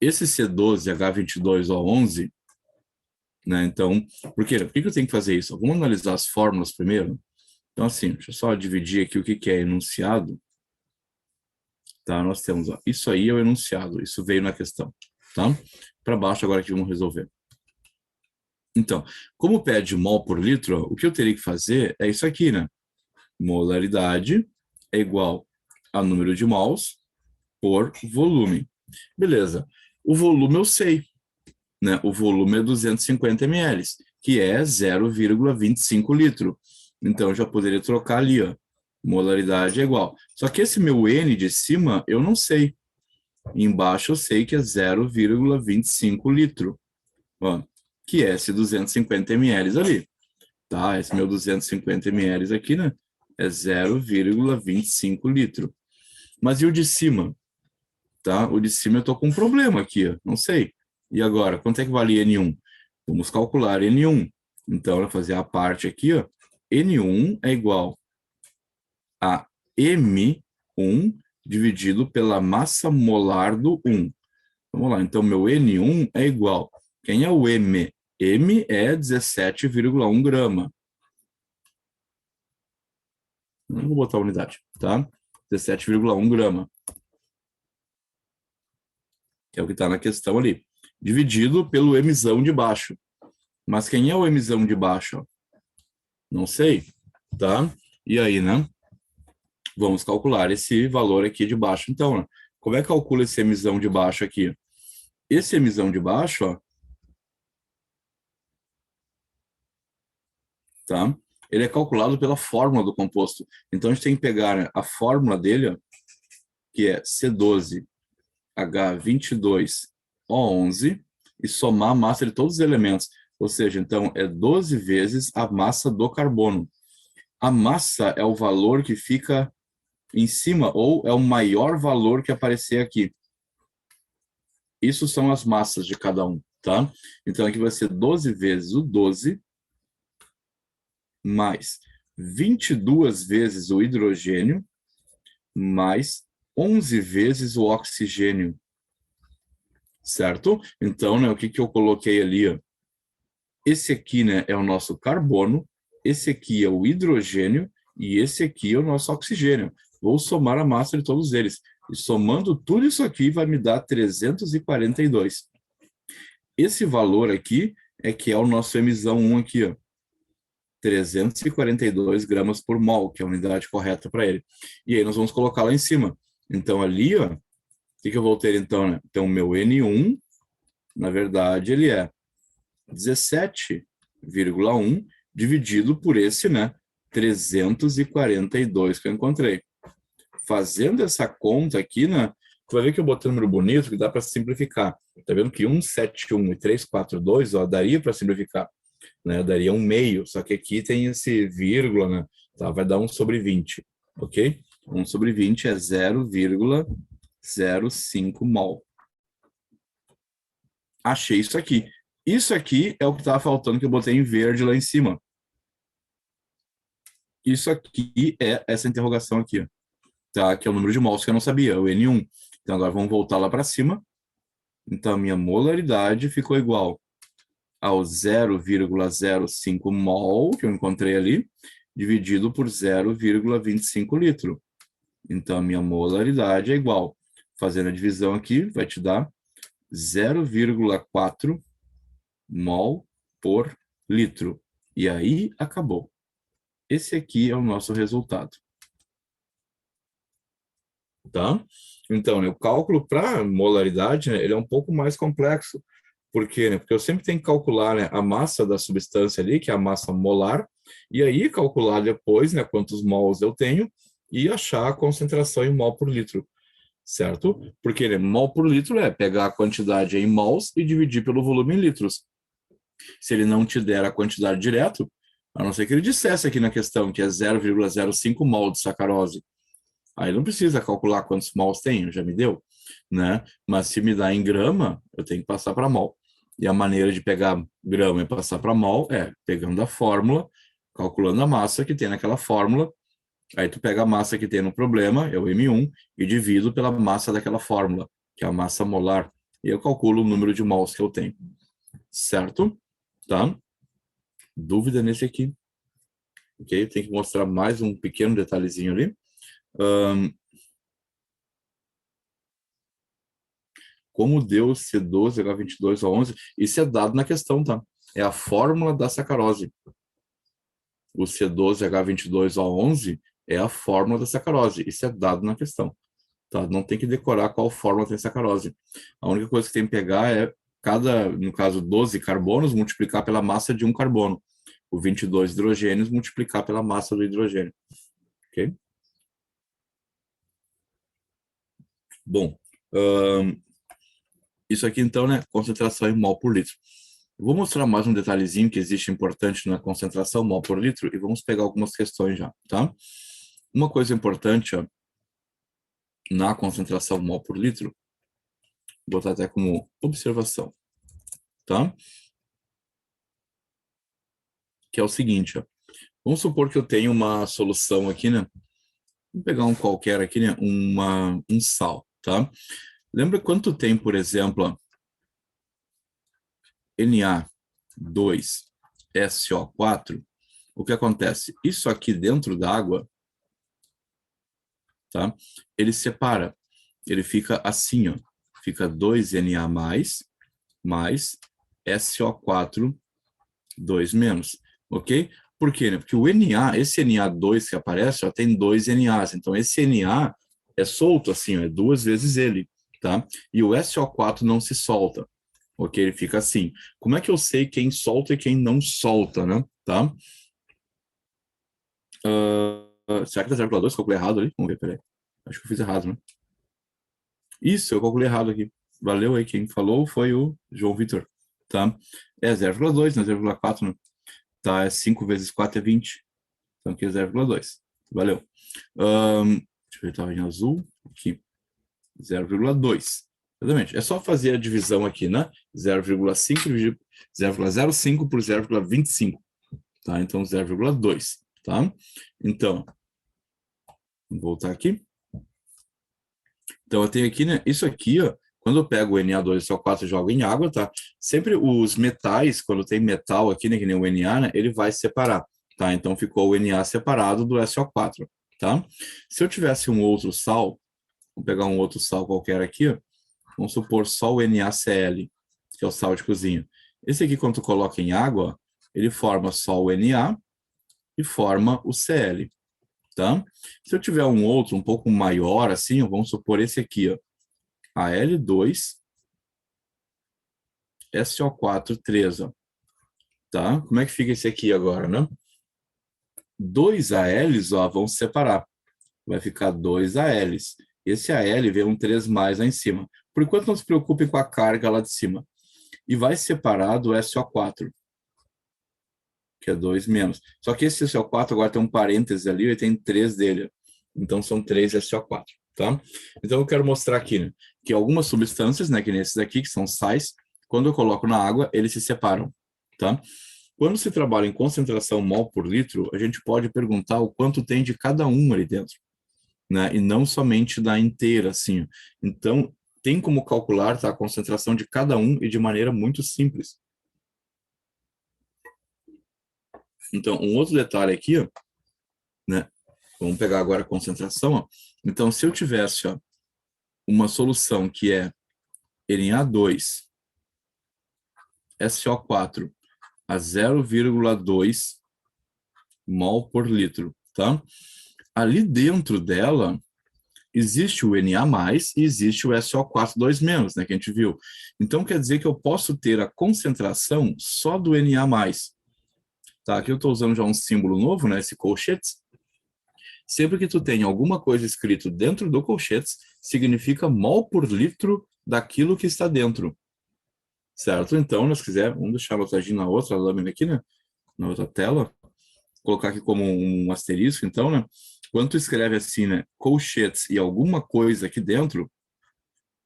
Esse C12H22O11, né, então, por que eu tenho que fazer isso? Vamos analisar as fórmulas primeiro? Então, assim, deixa eu só dividir aqui o que é enunciado. Tá, nós temos, ó, isso aí é o enunciado, isso veio na questão, tá? Para baixo agora que vamos resolver. Então, como pede mol por litro, o que eu teria que fazer é isso aqui, né? Molaridade é igual a número de mols por volume. Beleza. O volume eu sei, né? O volume é 250 ml, que é 0,25 litro. Então, eu já poderia trocar ali, ó. Molaridade é igual. Só que esse meu N de cima, eu não sei. Embaixo eu sei que é 0,25 litro, ó, que é esse 250 ml ali. Tá? Esse meu 250 ml aqui, né? É 0,25 litro. Mas e o de cima? Tá? O de cima eu tô com um problema aqui, ó. Não sei. E agora, quanto é que vale N1? Vamos calcular N1. Então, eu vou fazer a parte aqui, ó. N1 é igual a M1 dividido pela massa molar do 1. Vamos lá, então meu N1 é igual. Quem é o M? M é 17,1 grama. Não vou botar a unidade, tá? 17,1 grama. Que é o que está na questão ali. Dividido pelo Mzão de baixo. Mas quem é o Mzão de baixo? Não sei, tá? E aí, né? Vamos calcular esse valor aqui de baixo. Então, né? Como é que calcula esse Mzão de baixo aqui? Esse Mzão de baixo, ó, tá? Ele é calculado pela fórmula do composto. Então, a gente tem que pegar, né, a fórmula dele, ó, que é C12H22O11, e somar a massa de todos os elementos. Ou seja, então, é 12 vezes a massa do carbono. A massa é o valor que fica em cima, ou é o maior valor que aparecer aqui. Isso são as massas de cada um, tá? Então, aqui vai ser 12 vezes o 12, mais 22 vezes o hidrogênio, mais 11 vezes o oxigênio, certo? Então, né, o que eu coloquei ali, ó? Esse aqui, né, é o nosso carbono, esse aqui é o hidrogênio e esse aqui é o nosso oxigênio. Vou somar a massa de todos eles. E somando tudo isso aqui vai me dar 342. Esse valor aqui é que é o nosso Mzão 1 aqui, ó. 342 gramas por mol, que é a unidade correta para ele. E aí nós vamos colocar lá em cima. Então ali, ó, o que eu vou ter então, né? Então meu N1, na verdade, ele é 17,1 dividido por esse, né? 342 que eu encontrei. Fazendo essa conta aqui, né? Tu vai ver que eu botei um número bonito que dá para simplificar. Tá vendo que 171 e 342, ó, daria para simplificar, né? Daria um meio, só que aqui tem esse vírgula, né? Tá? Vai dar 1 sobre 20, ok? 1 sobre 20 é 0,05 mol. Achei isso aqui. Isso aqui é o que estava faltando, que eu botei em verde lá em cima. Isso aqui é essa interrogação aqui, ó, tá? Que é o número de mols que eu não sabia, o N1. Então agora vamos voltar lá para cima. Então, a minha molaridade ficou igual ao 0,05 mol, que eu encontrei ali, dividido por 0,25 litro. Então, a minha molaridade é igual. Fazendo a divisão aqui, vai te dar 0,4 mol por litro. E aí, acabou. Esse aqui é o nosso resultado. Tá? Então, né, o cálculo para molaridade, né, ele é um pouco mais complexo. Por quê? Né? Porque eu sempre tenho que calcular, né, a massa da substância ali, que é a massa molar, e aí calcular depois, né, quantos mols eu tenho e achar a concentração em mol por litro, certo? Porque, né, mol por litro é pegar a quantidade em mols e dividir pelo volume em litros. Se ele não te der a quantidade direto, a não ser que ele dissesse aqui na questão que é 0,05 mol de sacarose, aí não precisa calcular quantos mols tem, já me deu, né? Mas se me dá em grama, eu tenho que passar para mol. E a maneira de pegar grama e passar para mol é pegando a fórmula, calculando a massa que tem naquela fórmula, aí tu pega a massa que tem no problema, é o M1, e divido pela massa daquela fórmula, que é a massa molar, e eu calculo o número de mols que eu tenho. Certo? Tá? Dúvida nesse aqui? Ok? Tem que mostrar mais um pequeno detalhezinho ali. Como deu C12, H22O11, isso é dado na questão, tá? É a fórmula da sacarose. O C12, H22O11 é a fórmula da sacarose. Isso é dado na questão, tá? Não tem que decorar qual fórmula tem sacarose. A única coisa que tem que pegar é cada, no caso, 12 carbonos, multiplicar pela massa de um carbono. O 22 hidrogênios multiplicar pela massa do hidrogênio. Ok? Bom, isso aqui, então, né? Concentração em mol por litro. Eu vou mostrar mais um detalhezinho que existe importante na concentração mol por litro e vamos pegar algumas questões já, tá? Uma coisa importante, ó, na concentração mol por litro, vou botar até como observação, tá? Que é o seguinte, ó. Vamos supor que eu tenho uma solução aqui, né? Vou pegar um qualquer aqui, né? Um sal, tá? Lembra quanto tem, por exemplo, ó, Na2SO4? O que acontece? Isso aqui dentro da água, tá? Ele separa. Ele fica assim, ó. Fica 2Na mais SO4, 2 menos. Ok? Por quê? Né? Porque o Na, esse Na2 que aparece, ó, tem 2 Nas. Então, esse Na é solto assim, ó, é duas vezes ele, tá? E o SO4 não se solta. Ok? Ele fica assim. Como é que eu sei quem solta e quem não solta, né? Tá? Será que dá 0,2? Calculei errado ali? Vamos ver, peraí. Acho que eu fiz errado, né? Isso, eu calculei errado aqui. Valeu aí, quem falou foi o João Vitor, tá? É 0,2, não é 0,4, né? Tá, é 5 vezes 4 é 20. Então aqui é 0,2. Valeu. Deixa eu ver, estava em azul. Aqui, 0,2. Exatamente. É só fazer a divisão aqui, né? 0,05 por 0,25. Tá? Então, 0,2. Tá? Então, vou voltar aqui. Então, eu tenho aqui, né? Isso aqui, ó, quando eu pego o Na2SO4 e jogo em água, tá? Sempre os metais, quando tem metal aqui, né, que nem o Na, né, ele vai separar, tá? Então, ficou o Na separado do SO4, tá? Se eu tivesse um outro sal, vou pegar um outro sal qualquer aqui, ó, vamos supor só o NaCl, que é o sal de cozinha. Esse aqui, quando tu coloca em água, ele forma só o Na e forma o Cl, tá? Se eu tiver um outro um pouco maior, assim, vamos supor esse aqui, ó, Al2 SO4 3, ó, tá? Como é que fica esse aqui agora, né? Dois ALs, ó, vão se separar. Vai ficar dois ALs. Esse AL vem um 3 mais lá em cima. Por enquanto, não se preocupe com a carga lá de cima. E vai separar do SO4, que é 2 menos. Só que esse SO4 agora tem um parêntese ali e tem 3 dele. Então, são 3 SO4, tá? Então, eu quero mostrar aqui, né, que algumas substâncias, né, que nesses aqui, que são sais, quando eu coloco na água, eles se separam, tá? Quando se trabalha em concentração mol por litro, a gente pode perguntar o quanto tem de cada um ali dentro, né? E não somente da inteira, assim. Então, tem como calcular, tá, a concentração de cada um e de maneira muito simples. Então, um outro detalhe aqui, ó, né? Vamos pegar agora a concentração, ó. Então, se eu tivesse, ó, uma solução que é Na2, SO4 a 0,2 mol por litro, tá? Ali dentro dela existe o Na+, e existe o SO4 2-, né, que a gente viu. Então, quer dizer que eu posso ter a concentração só do Na+. Tá? Aqui eu estou usando já um símbolo novo, né, esse colchetes. Sempre que tu tem alguma coisa escrito dentro do colchetes, significa mol por litro daquilo que está dentro. Certo? Então, nós quisermos, vamos deixar anotadinho na outra lâmina aqui, né? Na outra tela. Colocar aqui como um asterisco, então, né? Quando tu escreve assim, né? Colchetes e alguma coisa aqui dentro,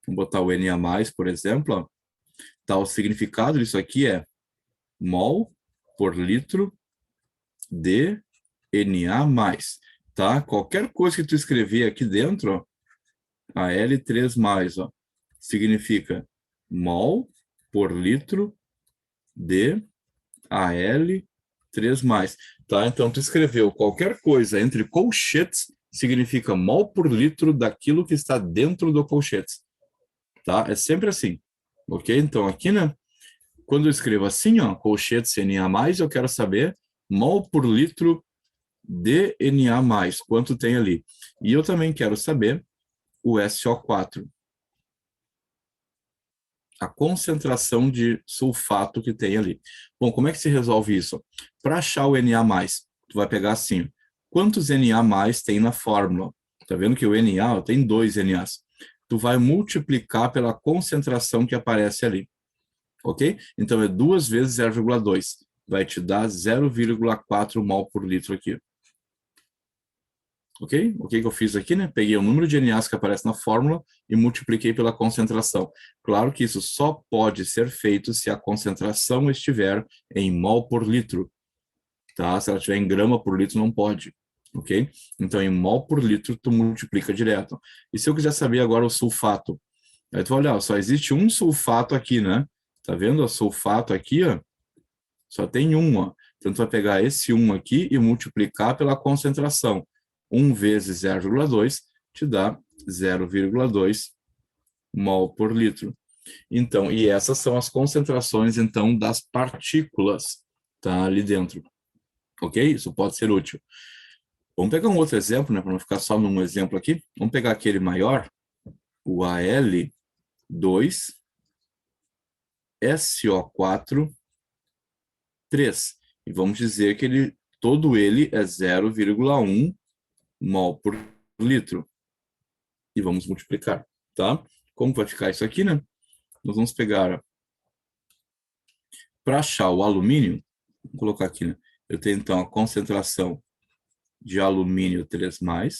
vamos botar o Na+, por exemplo, ó, tá, o significado disso aqui é mol por litro de Na+, tá? Qualquer coisa que tu escrever aqui dentro, ó, Al3+, ó, significa mol por litro de Al3+, tá? Então, tu escreveu qualquer coisa entre colchetes, significa mol por litro daquilo que está dentro do colchetes, tá? É sempre assim, ok? Então, aqui, né? Quando eu escrevo assim, ó, colchetes Na+, eu quero saber mol por litro de Na+, quanto tem ali. E eu também quero saber o SO4, a concentração de sulfato que tem ali. Bom, como é que se resolve isso? Para achar o Na+, tu vai pegar assim, quantos Na+ tem na fórmula? Tá vendo que o Na tem 2 Nas. Tu vai multiplicar pela concentração que aparece ali, ok? Então, é 2 vezes 0,2. Vai te dar 0,4 mol por litro aqui. Ok? O que eu fiz aqui, né? Peguei o número de NAs que aparece na fórmula e multipliquei pela concentração. Claro que isso só pode ser feito se a concentração estiver em mol por litro, tá? Se ela estiver em grama por litro, não pode, ok? Então, em mol por litro, tu multiplica direto. E se eu quiser saber agora o sulfato? Aí tu vai olhar, só existe um sulfato aqui, né? Tá vendo? O sulfato aqui, ó, só tem um, ó. Então, tu vai pegar esse 1 aqui e multiplicar pela concentração. 1 vezes 0,2 te dá 0,2 mol por litro. Então, e essas são as concentrações, então, das partículas, tá, ali dentro. Ok? Isso pode ser útil. Vamos pegar um outro exemplo, né, para não ficar só num exemplo aqui. Vamos pegar aquele maior, o Al2, SO4, 3. E vamos dizer que todo ele é 0,1 mol por litro. E vamos multiplicar, tá? Como vai ficar isso aqui, né? Nós vamos pegar, para achar o alumínio, vou colocar aqui, né? Eu tenho, então, a concentração de alumínio 3+,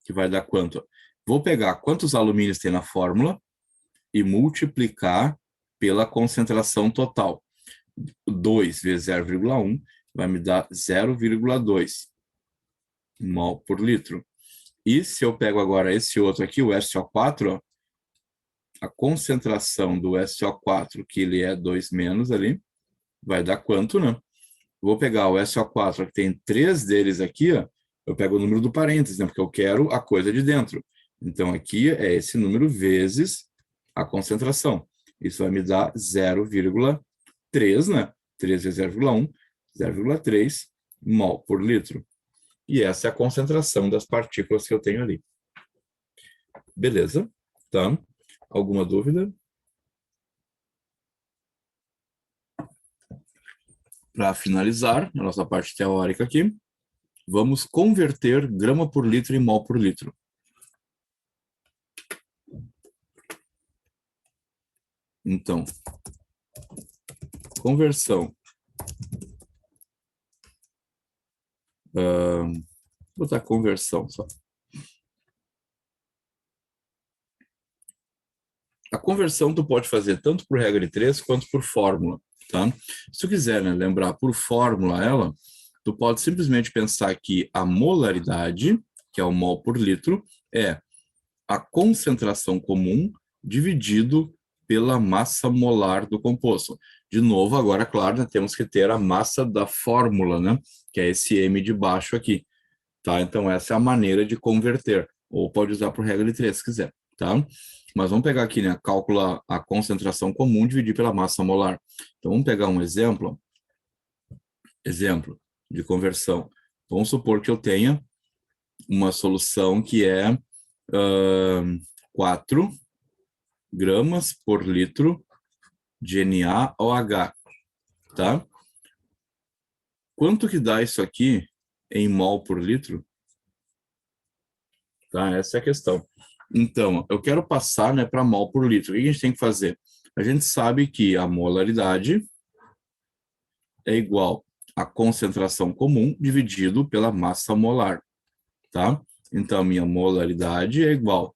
que vai dar quanto? Vou pegar quantos alumínios tem na fórmula e multiplicar pela concentração total. 2 vezes 0,1 vai me dar 0,2 mol por litro. E se eu pego agora esse outro aqui, o SO4, ó, a concentração do SO4, que ele é 2- ali, vai dar quanto, né? Vou pegar o SO4, que tem 3 deles aqui, ó, eu pego o número do parênteses, né? Porque eu quero a coisa de dentro. Então, aqui é esse número vezes a concentração. Isso vai me dar 0,3, né? 3 vezes 0,1, 0,3 mol por litro. E essa é a concentração das partículas que eu tenho ali. Beleza? Tá? Alguma dúvida? Para finalizar a nossa parte teórica aqui, vamos converter grama por litro em mol por litro. Então, conversão. Vou botar conversão só. A conversão tu pode fazer tanto por regra de 3 quanto por fórmula, tá? Se tu quiser, né, lembrar por fórmula ela, tu pode simplesmente pensar que a molaridade, que é o mol por litro, é a concentração comum dividido pela massa molar do composto. De novo, agora, claro, né, temos que ter a massa da fórmula, né? Que é esse M de baixo aqui, tá? Então, essa é a maneira de converter. Ou pode usar por regra de 3, se quiser, tá? Mas vamos pegar aqui, né? Calcula a concentração comum, dividir pela massa molar. Então, vamos pegar um exemplo de conversão. Vamos supor que eu tenha uma solução que é 4 gramas por litro de NaOH, tá? Quanto que dá isso aqui em mol por litro? Tá? Essa é a questão. Então, eu quero passar, né, para mol por litro. O que a gente tem que fazer? A gente sabe que a molaridade é igual à concentração comum dividido pela massa molar, tá? Então, minha molaridade é igual.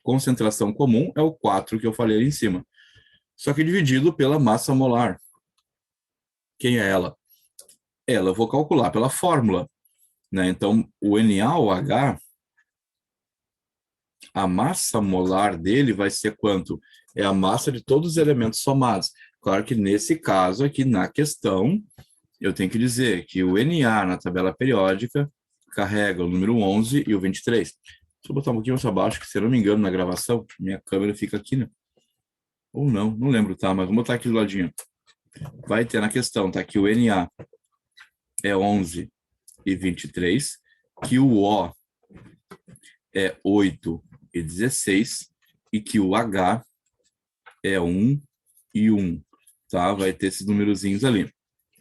Concentração comum é o 4 que eu falei ali em cima. Só que dividido pela massa molar. Quem é ela? Ela eu vou calcular pela fórmula, né? Então, o NaOH, a massa molar dele vai ser quanto? É a massa de todos os elementos somados. Claro que nesse caso aqui, na questão, eu tenho que dizer que o Na na tabela periódica carrega o número 11 e o 23. Deixa eu botar um pouquinho mais abaixo, que se eu não me engano na gravação, minha câmera fica aqui, né? Ou não, não lembro, tá? Mas vamos botar aqui do ladinho. Vai ter na questão, tá? Que o Na é 11 e 23, que o O é 8 e 16, e que o H é 1 e 1, tá? Vai ter esses numerozinhos ali.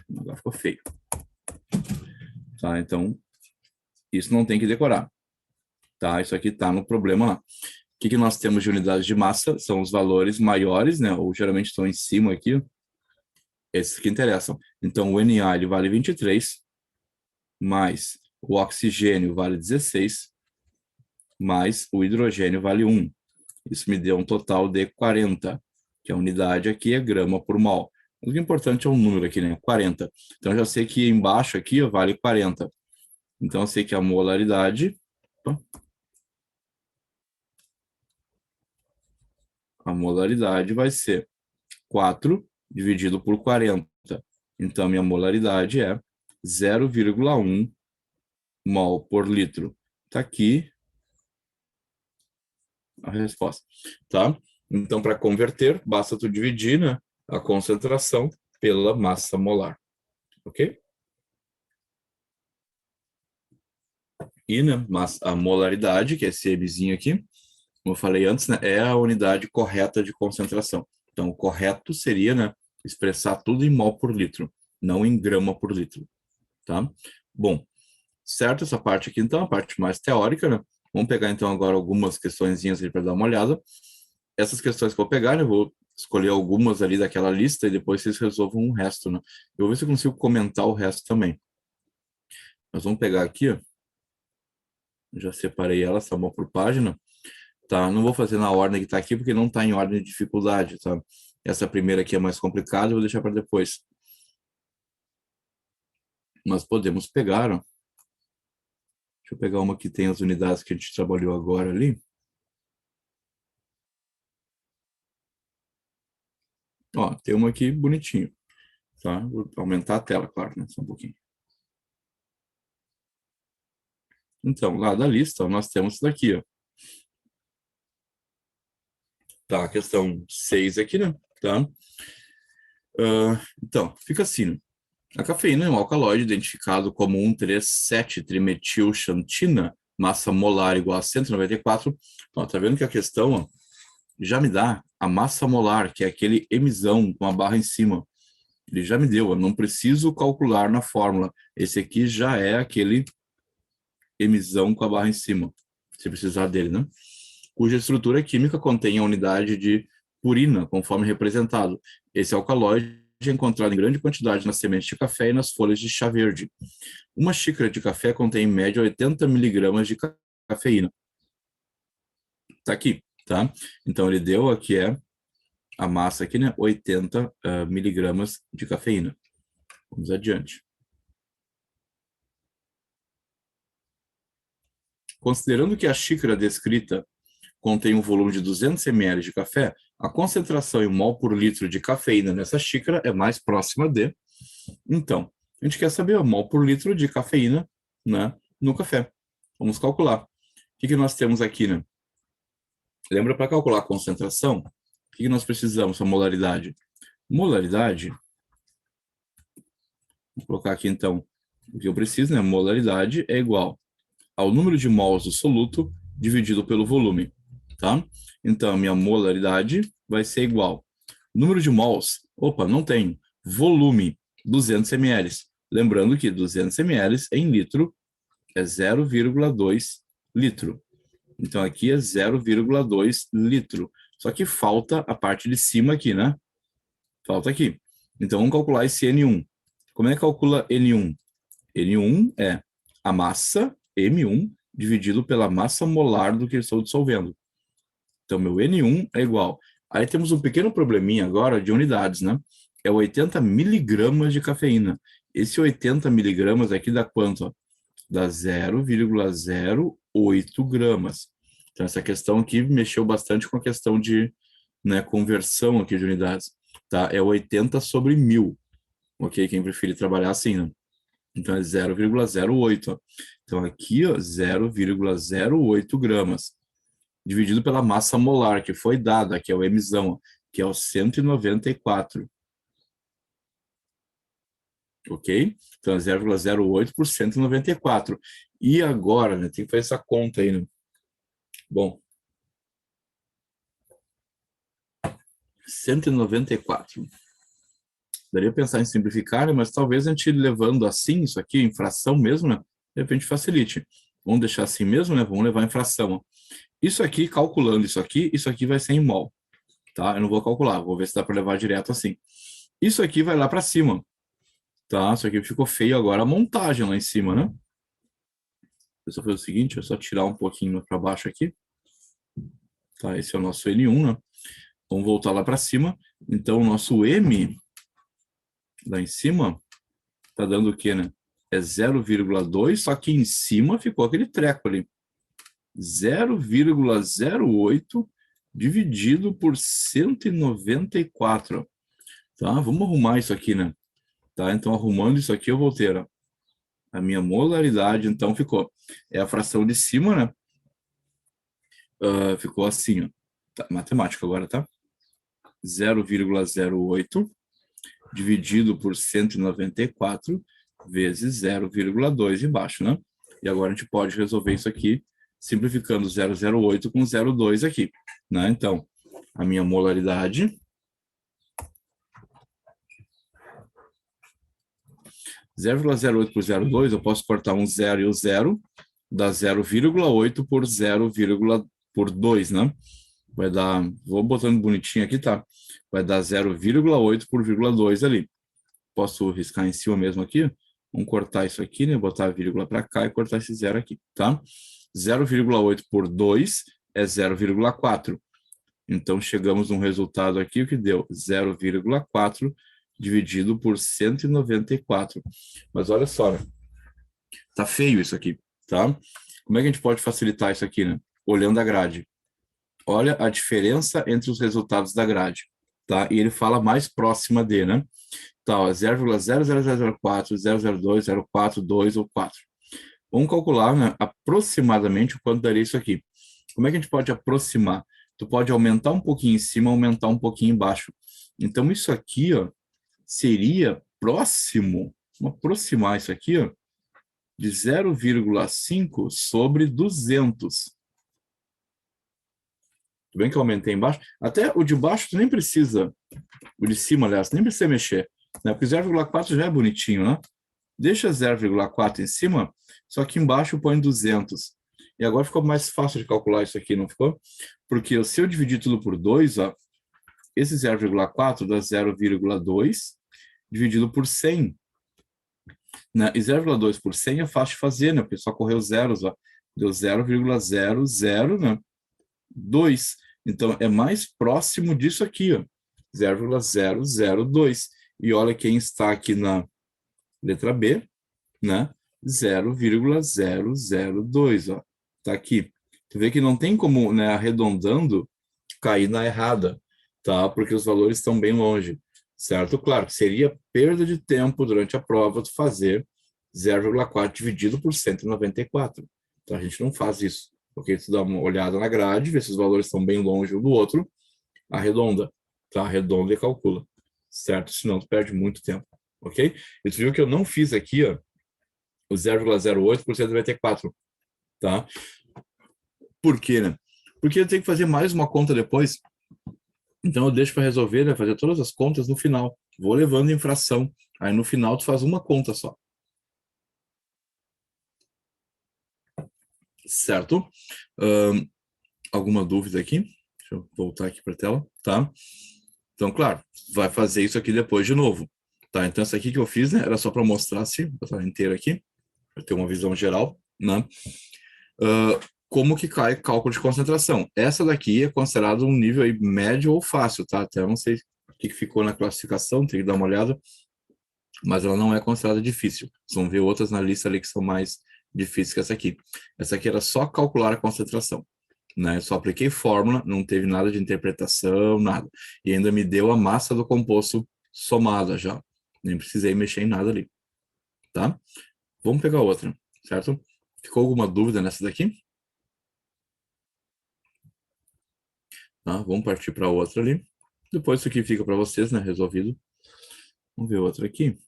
Agora ficou feio. Tá? Então, isso não tem que decorar. Tá? Isso aqui tá no problema lá. O que nós temos de unidades de massa? São os valores maiores, né? Ou geralmente estão em cima aqui. Esses que interessam. Então, o Na ele vale 23, mais o oxigênio vale 16, mais o hidrogênio vale 1. Isso me deu um total de 40, que a unidade aqui é grama por mol. O que é importante é o número aqui, né? 40. Então, eu já sei que embaixo aqui vale 40. Então, eu sei que a molaridade... A molaridade vai ser 4 dividido por 40. Então, minha molaridade é 0,1 mol por litro. Está aqui a resposta, tá? Então, para converter, basta tu dividir, né, a concentração pela massa molar, ok? E, né, a molaridade, que é esse Mzinho aqui, como eu falei antes, né, é a unidade correta de concentração. Então, o correto seria, né, expressar tudo em mol por litro, não em grama por litro, tá? Bom, certo essa parte aqui, então, a parte mais teórica, né? Vamos pegar, então, agora algumas questõezinhas ali para dar uma olhada. Essas questões que eu vou pegar, né, eu vou escolher algumas ali daquela lista e depois vocês resolvam o resto, né? Eu vou ver se eu consigo comentar o resto também. Nós vamos pegar aqui, ó. Já separei elas, tá bom, por página. Tá, não vou fazer na ordem que está aqui, porque não está em ordem de dificuldade, tá? Essa primeira aqui é mais complicada, eu vou deixar para depois. Mas podemos pegar, ó. Deixa eu pegar uma que tem as unidades que a gente trabalhou agora ali. Ó, tem uma aqui bonitinho, tá? Vou aumentar a tela, claro, né? Só um pouquinho. Então, lá da lista, ó, nós temos isso daqui, ó. Tá, a questão 6 aqui, né? Tá? Então, fica assim, né? A cafeína é um alcaloide identificado como 1,3,7-trimetilxantina, massa molar igual a 194. Ó, tá vendo que a questão, ó, já me dá a massa molar, que é aquele Mzão com a barra em cima. Ele já me deu, eu não preciso calcular na fórmula. Esse aqui já é aquele Mzão com a barra em cima, se precisar dele, né? Cuja estrutura química contém a unidade de purina, conforme representado. Esse alcaloide é encontrado em grande quantidade nas sementes de café e nas folhas de chá verde. Uma xícara de café contém, em média, 80 miligramas de cafeína. Tá aqui, tá? Então, ele deu aqui a massa aqui, né? 80 miligramas de cafeína. Vamos adiante. Considerando que a xícara descrita contém um volume de 200 ml de café, a concentração em mol por litro de cafeína nessa xícara é mais próxima de... Então, a gente quer saber o mol por litro de cafeína, né, no café. Vamos calcular. O que nós temos aqui, né? Lembra, para calcular a concentração, o que nós precisamos, a molaridade? Molaridade, vou colocar aqui então, o que eu preciso, né? Molaridade é igual ao número de mols do soluto dividido pelo volume, tá? Então, a minha molaridade vai ser igual. Número de mols, opa, não tenho. Volume, 200 ml. Lembrando que 200 ml em litro é 0,2 litro. Então, aqui é 0,2 litro. Só que falta a parte de cima aqui, né? Falta aqui. Então, vamos calcular esse N1. Como é que calcula N1? N1 é a massa, M1, dividido pela massa molar do que eu estou dissolvendo. Então, meu N1 é igual. Aí temos um pequeno probleminha agora de unidades, né? É 80 miligramas de cafeína. Esse 80 miligramas aqui dá quanto? Ó? Dá 0,08 gramas. Então, essa questão aqui mexeu bastante com a questão de, né, conversão aqui de unidades. Tá? É 80 sobre 1000. Ok? Quem preferir trabalhar assim, né? Então, é 0,08. Então, aqui, ó, 0,08 gramas. Dividido pela massa molar, que foi dada, que é o Mzão, que é o 194. Ok? Então, é 0,08 por 194. E agora, né, tem que fazer essa conta aí, né? Bom, 194. Daria pensar em simplificar, né, mas talvez a gente levando assim, isso aqui, em fração mesmo, né? De repente facilite. Vamos deixar assim mesmo, né? Vamos levar em fração. Ó. Isso aqui, calculando isso aqui vai ser em mol. Tá? Eu não vou calcular, vou ver se dá para levar direto assim. Isso aqui vai lá para cima. Tá? Isso aqui ficou feio agora a montagem lá em cima, né? Eu só fazer o seguinte, é só tirar um pouquinho para baixo aqui. Tá? Esse é o nosso N1, né? Vamos voltar lá para cima. Então, o nosso M lá em cima tá dando o quê, né? É 0,2, só que em cima ficou aquele treco ali. 0,08 dividido por 194. Tá? Vamos arrumar isso aqui, né? Tá? Então, arrumando isso aqui, eu vou ter, ó, a minha molaridade, então, ficou. É a fração de cima, né? Ficou assim, ó. Tá, matemática agora, tá? 0,08 dividido por 194 vezes 0,2 embaixo, né? E agora a gente pode resolver isso aqui simplificando 0,08 com 0,2 aqui, né? Então, a minha molaridade 0,08 por 0,2, eu posso cortar um 0 e o 0, dá 0,8 por 0, por 2, né? Vai dar, vou botando bonitinho aqui, tá? Vai dar 0,8 por 0,2 ali. Posso riscar em cima mesmo aqui? Vamos cortar isso aqui, né? Botar a vírgula para cá e cortar esse 0 aqui, tá? 0,8 por 2 é 0,4. Então, chegamos num resultado aqui, o que deu? 0,4 dividido por 194. Mas olha só, né? Tá feio isso aqui, tá? Como é que a gente pode facilitar isso aqui, né? Olhando a grade. Olha a diferença entre os resultados da grade, tá? E ele fala mais próxima de, né? Tá, ó, 0,00004, 002, 04, 2 ou 4. Vamos calcular, né, aproximadamente o quanto daria isso aqui. Como é que a gente pode aproximar? Tu pode aumentar um pouquinho em cima, aumentar um pouquinho embaixo. Então, isso aqui, ó, seria próximo, vamos aproximar isso aqui, ó, de 0,5 sobre 200. Tudo bem que eu aumentei embaixo? Até o de baixo tu nem precisa, o de cima, aliás, nem precisa mexer, né? Porque 0,4 já é bonitinho, né? Deixa 0,4 em cima, só que embaixo põe 200. E agora ficou mais fácil de calcular isso aqui, não ficou? Porque se eu dividir tudo por 2, ó, esse 0,4 dá 0,2 dividido por 100. Né? E 0,2 por 100 é fácil de fazer, né? Porque só correu zeros, ó. Deu 0,00, né? 2. Então, é mais próximo disso aqui, ó. 0,002. E olha quem está aqui na letra B, né? 0,002, ó. Tá aqui. Tu vê que não tem como, né, arredondando, cair na errada, tá? Porque os valores estão bem longe, certo? Claro que seria perda de tempo durante a prova tu fazer 0,4 dividido por 194. Então a gente não faz isso, porque tu dá uma olhada na grade, vê se os valores estão bem longe um do outro, arredonda, tá? Arredonda e calcula, certo? Senão tu perde muito tempo, ok? E tu viu que eu não fiz aqui, ó, o 0,08 por 194, tá? Por quê, né? Porque eu tenho que fazer mais uma conta depois. Então eu deixo para resolver, né, fazer todas as contas no final. Vou levando em fração. Aí no final tu faz uma conta só. Certo? Alguma dúvida aqui? Deixa eu voltar aqui para a tela, tá? Então, claro, vai fazer isso aqui depois de novo. Tá? Então, essa aqui que eu fiz, né, era só para mostrar assim, vou botar inteiro aqui, para ter uma visão geral, né? Como que cai cálculo de concentração. Essa daqui é considerado um nível aí médio ou fácil, tá? Até eu não sei o que ficou na classificação, tem que dar uma olhada, mas ela não é considerada difícil. Vocês vão ver outras na lista ali que são mais difíceis que essa aqui. Essa aqui era só calcular a concentração, né? Só apliquei fórmula, não teve nada de interpretação, nada. E ainda me deu a massa do composto somada já. Nem precisei mexer em nada ali, tá? Vamos pegar outra, certo? Ficou alguma dúvida nessa daqui? Tá? Vamos partir para outra ali. Depois isso aqui fica para vocês, né? Resolvido. Vamos ver outra aqui.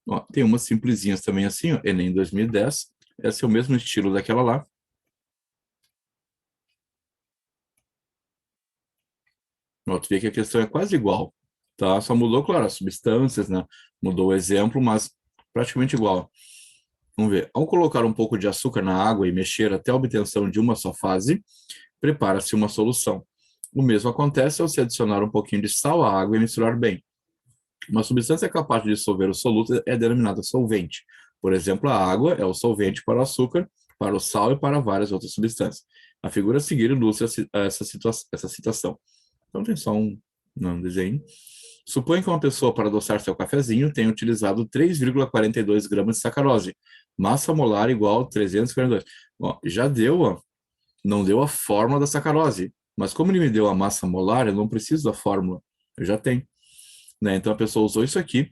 Ó, tem umas simplesinhas também assim, ó, Enem 2010. Esse é o mesmo estilo daquela lá. Ó, tu vê que a questão é quase igual, tá? Só mudou, claro, as substâncias, né? Mudou o exemplo, mas praticamente igual. Vamos ver. Ao colocar um pouco de açúcar na água e mexer até a obtenção de uma só fase, prepara-se uma solução. O mesmo acontece ao se adicionar um pouquinho de sal à água e misturar bem. Uma substância capaz de dissolver o soluto é denominada solvente. Por exemplo, a água é o solvente para o açúcar, para o sal e para várias outras substâncias. A figura a seguir ilustra essa citação. Então tem só um desenho. Suponha que uma pessoa, para adoçar seu cafezinho, tenha utilizado 3,42 gramas de sacarose. Massa molar igual a 342. Ó, já deu, ó, não deu a fórmula da sacarose. Mas como ele me deu a massa molar, eu não preciso da fórmula. Eu já tenho. Né? Então a pessoa usou isso aqui,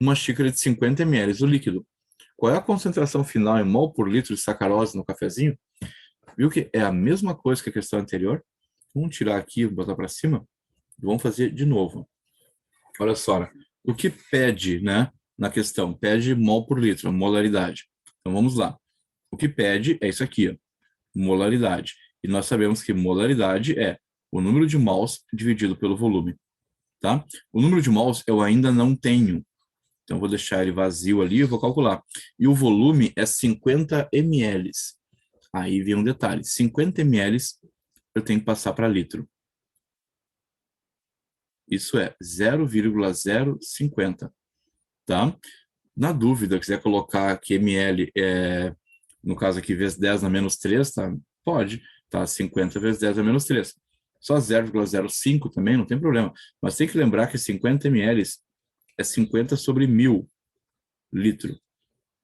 uma xícara de 50 ml do líquido. Qual é a concentração final em mol por litro de sacarose no cafezinho? Viu que é a mesma coisa que a questão anterior? Vamos tirar aqui, botar para cima. E vamos fazer de novo. Olha só, né? O que pede, né, na questão? Pede mol por litro, molaridade. Então vamos lá. O que pede é isso aqui, ó, molaridade. E nós sabemos que molaridade é o número de mols dividido pelo volume. Tá? O número de mols eu ainda não tenho. Então, eu vou deixar ele vazio ali e vou calcular. E o volume é 50 ml. Aí vem um detalhe. 50 ml eu tenho que passar para litro. Isso é 0,050. Tá? Na dúvida, quiser colocar que ml no caso aqui, vezes 10 na menos 3, tá? Pode. Tá? 50 vezes 10 na menos 3. Só 0,05 também, não tem problema. Mas tem que lembrar que 50 ml é 50 sobre 1000 litro,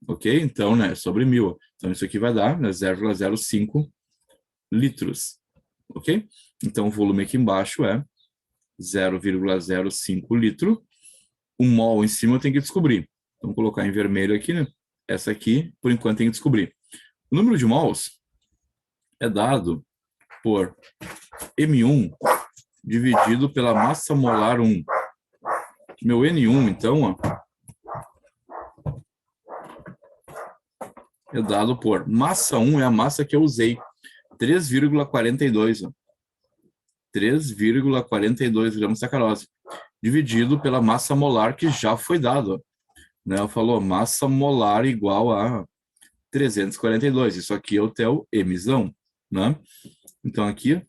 ok? Então, né, sobre 1000. Então, isso aqui vai dar, né, 0,05 litros, ok? Então, o volume aqui embaixo é 0,05 litro. O mol em cima eu tenho que descobrir. Então, vou colocar em vermelho aqui, né? Essa aqui, por enquanto, tem que descobrir. O número de mols é dado por M1 dividido pela massa molar 1. Meu N1, então, ó, é dado por massa 1 é a massa que eu usei, 3,42, ó. 3,42 gramas de sacarose, dividido pela massa molar que já foi dado, ó. Né? Ela falou massa molar igual a 342. Isso aqui é o teu Mzão, né? Então aqui,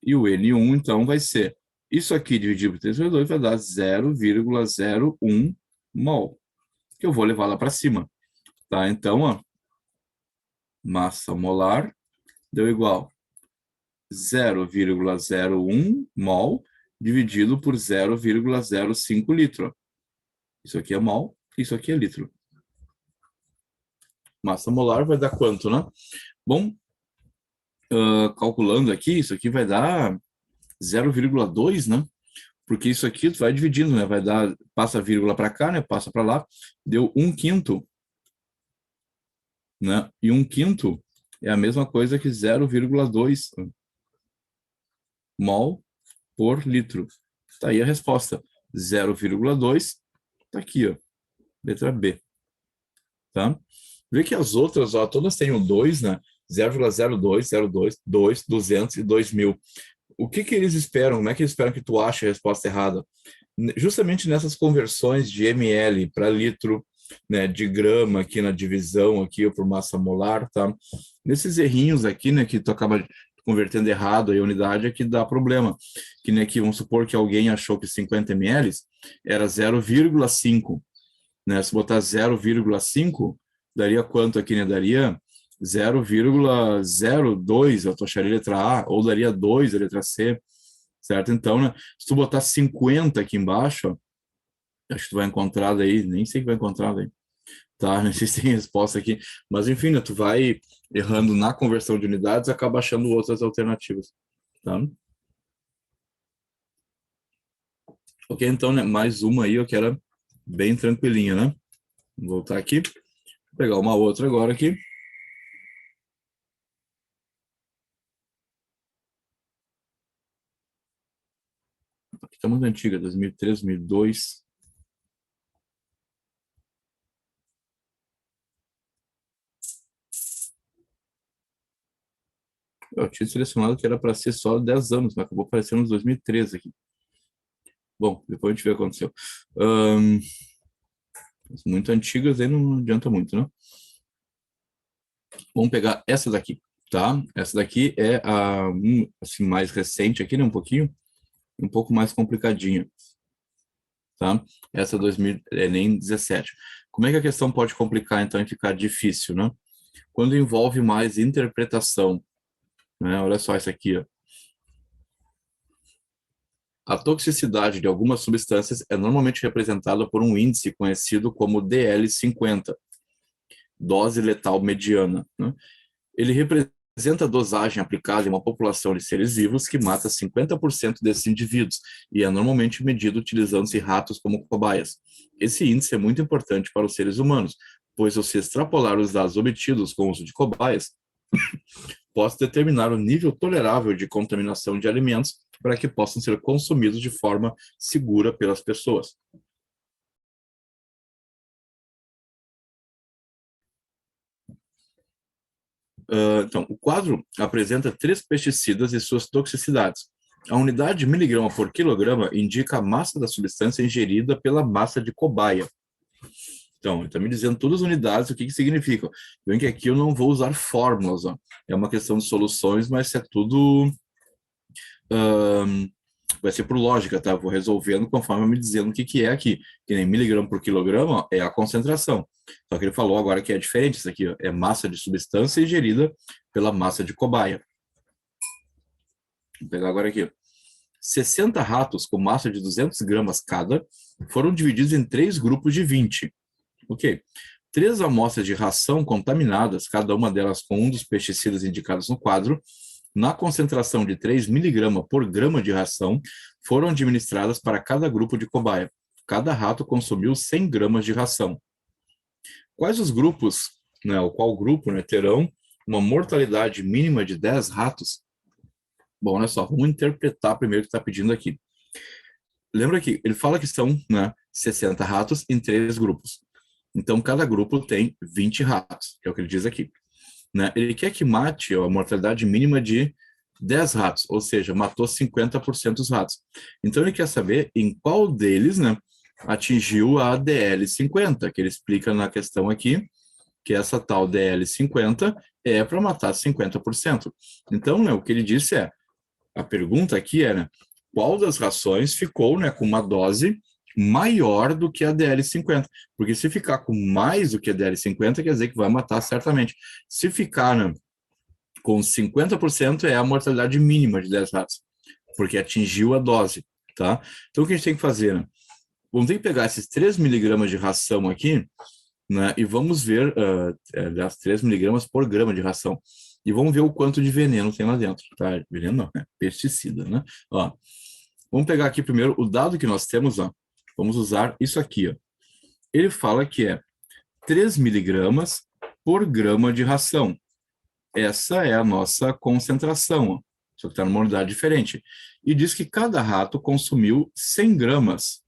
e o N1 então vai ser isso aqui dividido por 3,42 vai dar 0,01 mol, que eu vou levar lá para cima, tá? Então, ó, massa molar deu igual 0,01 mol dividido por 0,05 litro. Isso aqui é mol, Isso aqui é litro. Massa molar vai dar quanto, né? Bom, calculando aqui, isso aqui vai dar 0,2, né? Porque isso aqui tu vai dividindo, né? Vai dar, passa a vírgula para cá, né? Passa para lá, deu 1/5, né? E 1/5 é a mesma coisa que 0,2 mol por litro. Tá aí a resposta. 0,2, tá aqui, ó. Letra B. Tá? Vê que as outras, ó, todas têm o 2, né? 0,02, 02, 2, 200 e 2000. O que que eles esperam? Como é que eles esperam que tu ache a resposta errada? Justamente nessas conversões de ml para litro, né, de grama aqui na divisão aqui por massa molar, tá? Nesses errinhos aqui, né, que tu acaba convertendo errado a unidade é que dá problema. Que nem aqui, vamos supor que alguém achou que 50 ml era 0,5, né? Se botar 0,5, daria quanto aqui, né? Daria 0,02, eu acharia a letra A, ou daria 2 a letra C, certo? Então, né, se tu botar 50 aqui embaixo, ó, acho que tu vai encontrar daí, nem sei que vai encontrar daí, tá? Não sei se tem resposta aqui, mas enfim, né, tu vai errando na conversão de unidades, acaba achando outras alternativas, tá? Ok, então, né, mais uma aí, ó, que era bem tranquilinha, né? Vou voltar aqui, vou pegar uma outra agora aqui. Aqui tá muito antiga, 2003, 2002. Eu tinha selecionado que era para ser só 10 anos, mas acabou aparecendo nos 2013 aqui. Bom, depois a gente vê o que aconteceu. Muito antigas aí não adianta muito, né? Vamos pegar essa daqui, tá? Essa daqui é a assim, mais recente aqui, né? Um pouco mais complicadinha, tá? Essa 2000, nem 17. Como é que a questão pode complicar, então, e ficar difícil, né? Quando envolve mais interpretação, né? Olha só isso aqui, ó. A toxicidade de algumas substâncias é normalmente representada por um índice conhecido como DL50, dose letal mediana, né? Ele representa a dosagem aplicada em uma população de seres vivos que mata 50% desses indivíduos e é normalmente medido utilizando-se ratos como cobaias. Esse índice é muito importante para os seres humanos, pois ao se extrapolar os dados obtidos com o uso de cobaias, pode determinar o nível tolerável de contaminação de alimentos para que possam ser consumidos de forma segura pelas pessoas. Então, o quadro apresenta 3 pesticidas e suas toxicidades. A unidade de miligrama por quilograma indica a massa da substância ingerida pela massa de cobaia. Então, ele está me dizendo todas as unidades, o que significa. Bem que aqui eu não vou usar fórmulas, ó. É uma questão de soluções, mas é tudo... vai ser por lógica, tá? Vou resolvendo conforme me dizendo o que é aqui. Que nem miligrama por quilograma, ó, é a concentração. Só que ele falou agora que é diferente, isso aqui, ó, é massa de substância ingerida pela massa de cobaia. Vou pegar agora aqui. 60 ratos com massa de 200 gramas cada foram divididos em 3 grupos de 20. Ok. 3 amostras de ração contaminadas, cada uma delas com um dos pesticidas indicados no quadro, na concentração de 3 miligramas por grama de ração, foram administradas para cada grupo de cobaia. Cada rato consumiu 100 gramas de ração. Quais os grupos, né, ou qual grupo, né, terão uma mortalidade mínima de 10 ratos? Bom, olha só, vamos interpretar primeiro o que está pedindo aqui. Lembra que ele fala que são, né, 60 ratos em 3 grupos. Então, cada grupo tem 20 ratos, que é o que ele diz aqui. Né? Ele quer que mate a mortalidade mínima de 10 ratos, ou seja, matou 50% dos ratos. Então, ele quer saber em qual deles, né, atingiu a DL50, que ele explica na questão aqui, que essa tal DL50 é para matar 50%. Então, né, o que ele disse é, a pergunta aqui é, né, qual das rações ficou, né, com uma dose maior do que a DL50, porque se ficar com mais do que a DL50, quer dizer que vai matar certamente. Se ficar, né, com 50% é a mortalidade mínima de 10 ratos, porque atingiu a dose, tá? Então o que a gente tem que fazer, né? vamos ter que pegar esses 3 miligramas de ração aqui, né, e vamos ver, das 3 miligramas por grama de ração, e vamos ver o quanto de veneno tem lá dentro, tá? Veneno não, né? Pesticida, né? Ó, vamos pegar aqui primeiro o dado que nós temos, ó. Vamos usar isso aqui, ó. Ele fala que é 3 miligramas por grama de ração. Essa é a nossa concentração, ó. Só que está numa unidade diferente. E diz que cada rato consumiu 100 gramas,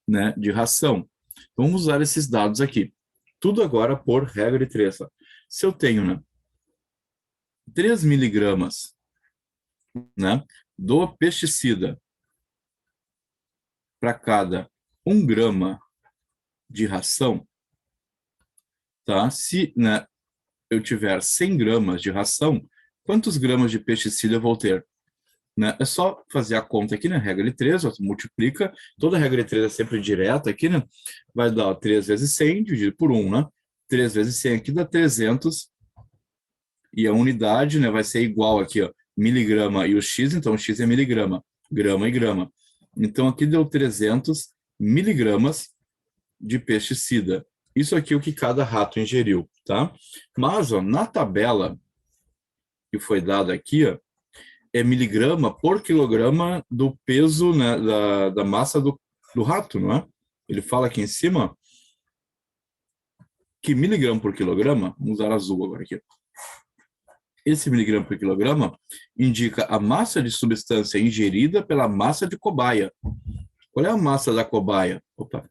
né, de ração. Vamos usar esses dados aqui. Tudo agora por regra de 3. Ó. Se eu tenho, né, 3 miligramas, né, do pesticida para cada 1 grama de ração, tá? Se, né, eu tiver 100 gramas de ração, quantos gramas de pesticida eu vou ter? Né? É só fazer a conta aqui, né? Regra de 3, ó, multiplica. Toda regra de 3 é sempre direta aqui, né? Vai dar, ó, 3 vezes 100 dividido por 1, né? 3 vezes 100 aqui dá 300. E a unidade, né, vai ser igual aqui, ó, miligrama e o x, então o x é miligrama, grama e grama. Então aqui deu 300 miligramas de pesticida. Isso aqui é o que cada rato ingeriu, tá? Mas, ó, na tabela que foi dada aqui, ó, é miligrama por quilograma do peso, né, da massa do rato, não é? Ele fala aqui em cima que miligrama por quilograma, vamos usar azul agora aqui. Esse miligrama por quilograma indica a massa de substância ingerida pela massa de cobaia. Qual é a massa da cobaia? Opa.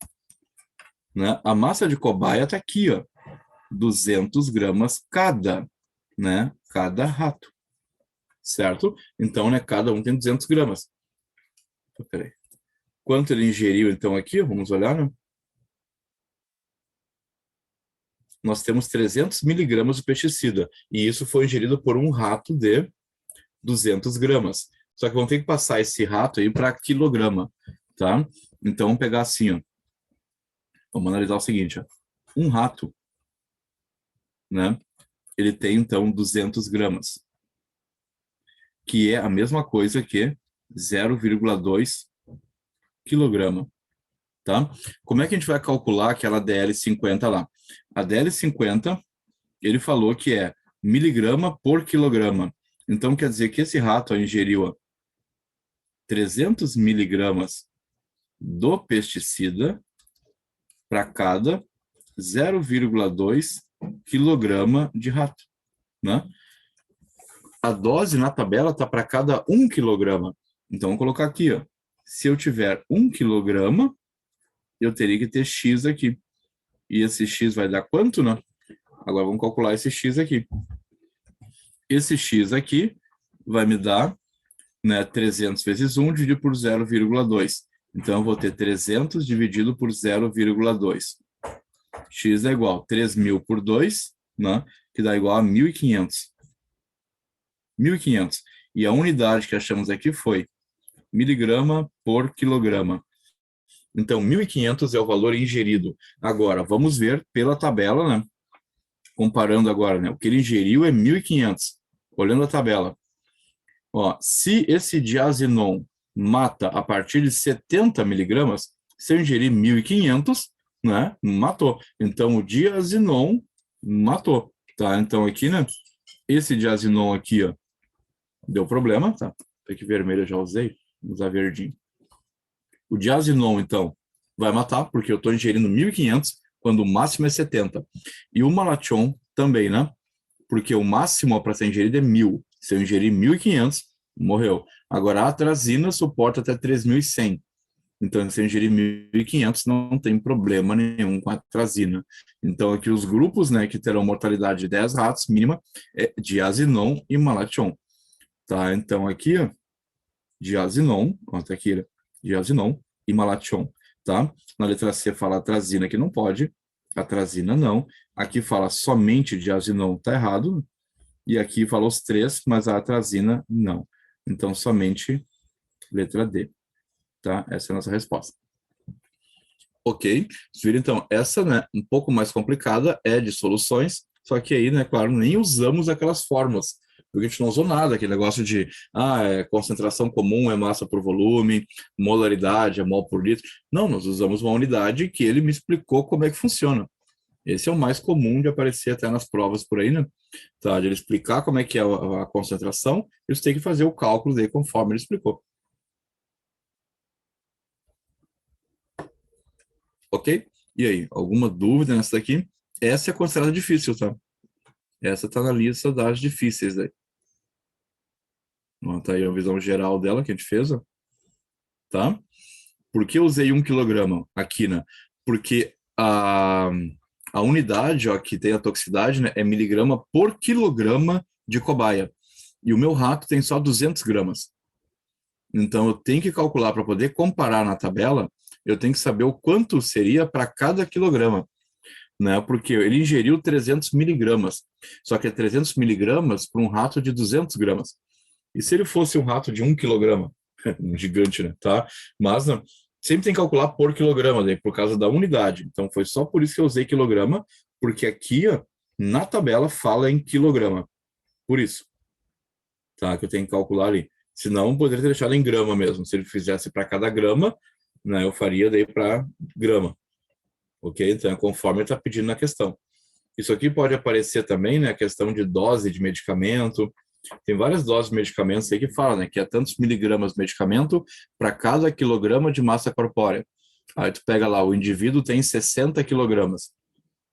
Né? A massa de cobaia está aqui, ó, 200 gramas cada, né? Cada rato, certo? Então, né, cada um tem 200 gramas. Peraí. Quanto ele ingeriu, então, aqui? Vamos olhar, né? Nós temos 300 miligramas de pesticida, e isso foi ingerido por um rato de 200 gramas. Só que vamos ter que passar esse rato aí para quilograma, tá? Então, vamos pegar assim, ó. Vamos analisar o seguinte, ó. Um rato, né? Ele tem, então, 200 gramas, que é a mesma coisa que 0,2 quilograma, tá? Como é que a gente vai calcular aquela DL50 lá? A DL50, ele falou que é miligrama por quilograma. Então, quer dizer que esse rato ingeriu, ó, 300 miligramas do pesticida para cada 0,2 quilograma de rato, né? A dose na tabela está para cada 1 quilograma. Então, vou colocar aqui, ó. Se eu tiver 1 quilograma, eu teria que ter X aqui. E esse X vai dar quanto, né? Agora vamos calcular esse X aqui. Esse X aqui vai me dar, né, 300 vezes 1 dividido por 0,2. Então, eu vou ter 300 dividido por 0,2. X é igual a 3.000 por 2, né, que dá igual a 1.500. 1.500. E a unidade que achamos aqui foi miligrama por quilograma. Então, 1.500 é o valor ingerido. Agora, vamos ver pela tabela, né? Comparando agora, né? O que ele ingeriu é 1.500. Olhando a tabela. Ó, se esse diazinon mata a partir de 70 miligramas, se eu ingerir 1.500, né? Matou. Então, o diazinon matou. Tá? Então, aqui, né? Esse diazinon aqui, ó, deu problema, tá? Aqui vermelho eu já usei. Vou usar verdinho. O diazinon, então, vai matar, porque eu estou ingerindo 1.500, quando o máximo é 70. E o malation também, né? Porque o máximo para ser ingerido é 1.000. Se eu ingerir 1.500, morreu. Agora, a atrazina suporta até 3.100. Então, se eu ingerir 1.500, não tem problema nenhum com a atrazina. Então, aqui os grupos, né, que terão mortalidade de 10 ratos, mínima, é diazinon e malation. Tá? Então, aqui, ó, diazinon, quanto aqui, diazinon e malation, tá? Na letra C fala atrazina, que não pode, atrazina não. Aqui fala somente diazinon, tá errado. E aqui fala os 3, mas a atrazina não. Então, somente letra D, tá? Essa é a nossa resposta. Ok, viram então, essa, né, um pouco mais complicada, é de soluções, só que aí, né, claro, nem usamos aquelas fórmulas, porque a gente não usou nada, aquele negócio de concentração comum é massa por volume, molaridade é mol por litro. Não, nós usamos uma unidade que ele me explicou como é que funciona. Esse é o mais comum de aparecer até nas provas por aí, né? Tá, de ele explicar como é que é a concentração, e você tem que fazer o cálculo daí conforme ele explicou. Ok? E aí, alguma dúvida nessa daqui? Essa é considerada difícil, tá? Essa tá na lista das difíceis daí. Tá aí a visão geral dela que a gente fez, ó, tá? Por que eu usei 1 kg aqui, né? Porque a unidade, ó, que tem a toxicidade, né, é miligrama por quilograma de cobaia. E o meu rato tem só 200 gramas. Então, eu tenho que calcular para poder comparar na tabela, eu tenho que saber o quanto seria para cada quilograma, né? Porque ele ingeriu 300 miligramas, só que é 300 miligramas para um rato de 200 gramas. E se ele fosse um rato de 1 kg? Um gigante, né? Tá? Mas não, sempre tem que calcular por quilograma, né? Por causa da unidade. Então, foi só por isso que eu usei quilograma, porque aqui, ó, na tabela, fala em quilograma. Por isso, tá? Que eu tenho que calcular ali. Senão, eu poderia ter deixado em grama mesmo. Se ele fizesse para cada grama, né, eu faria daí para grama. Ok? Então, é conforme ele está pedindo na questão. Isso aqui pode aparecer também, né? A questão de dose de medicamento. Tem várias doses de medicamentos aí que falam, né? Que é tantos miligramas de medicamento para cada quilograma de massa corpórea. Aí tu pega lá, o indivíduo tem 60 quilogramas.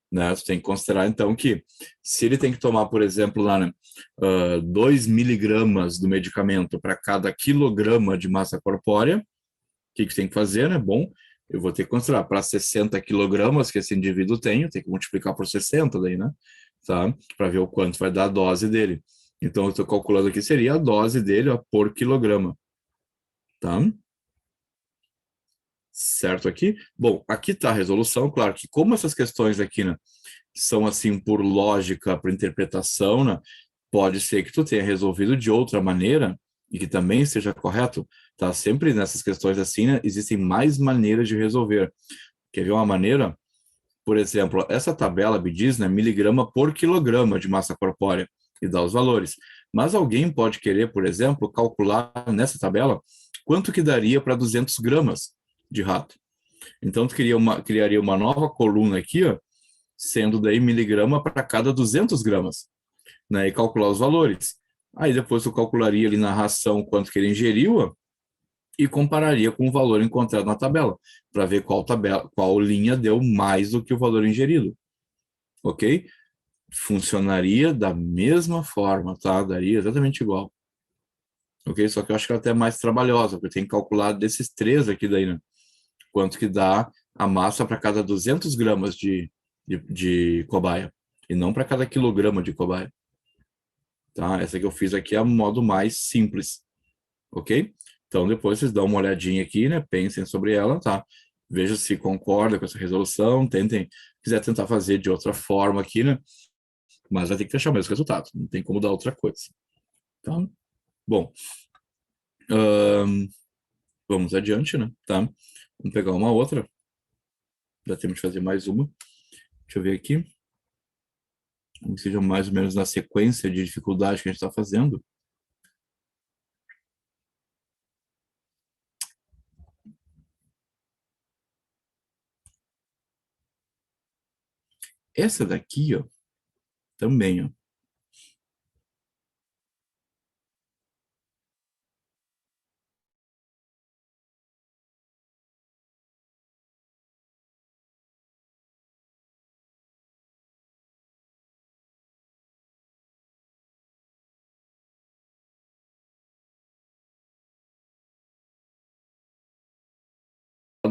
Né? Tu tem que considerar, então, que se ele tem que tomar, por exemplo, lá, né, 2 miligramas do medicamento para cada quilograma de massa corpórea, o que que tem que fazer, né? Bom, eu vou ter que considerar para 60 quilogramas que esse indivíduo tem, eu tenho que multiplicar por 60 daí, né? Tá? Para ver o quanto vai dar a dose dele. Então, eu estou calculando aqui, seria a dose dele, ó, por quilograma. Tá? Certo aqui? Bom, aqui está a resolução, claro que como essas questões aqui, né, são assim por lógica, por interpretação, né, pode ser que tu tenha resolvido de outra maneira e que também seja correto, tá? Sempre nessas questões assim, né, existem mais maneiras de resolver. Quer ver uma maneira? Por exemplo, essa tabela me diz, né, miligrama por quilograma de massa corpórea e dá os valores. Mas alguém pode querer, por exemplo, calcular nessa tabela quanto que daria para 200 gramas de rato. Então, tu criaria uma nova coluna aqui, ó, sendo daí miligrama para cada 200 gramas, né, e calcular os valores. Aí depois tu calcularia ali na ração quanto que ele ingeriu, ó, e compararia com o valor encontrado na tabela, para ver qual linha deu mais do que o valor ingerido. Ok? Funcionaria da mesma forma, tá? Daria exatamente igual. Ok? Só que eu acho que ela é até mais trabalhosa, porque tem que calcular desses três aqui daí, né? Quanto que dá a massa para cada 200 gramas de cobaia, e não para cada quilograma de cobaia. Tá? Essa que eu fiz aqui é o modo mais simples, ok? Então, depois vocês dão uma olhadinha aqui, né? Pensem sobre ela, tá? Veja se concorda com essa resolução, tentem, quiser tentar fazer de outra forma aqui, né? Mas vai ter que fechar o mesmo resultado, não tem como dar outra coisa. Tá? Bom, vamos adiante, né? Tá? Vamos pegar uma outra. Dá tempo de fazer mais uma. Deixa eu ver aqui. Que seja mais ou menos na sequência de dificuldade que a gente está fazendo. Essa daqui, ó, também, ó.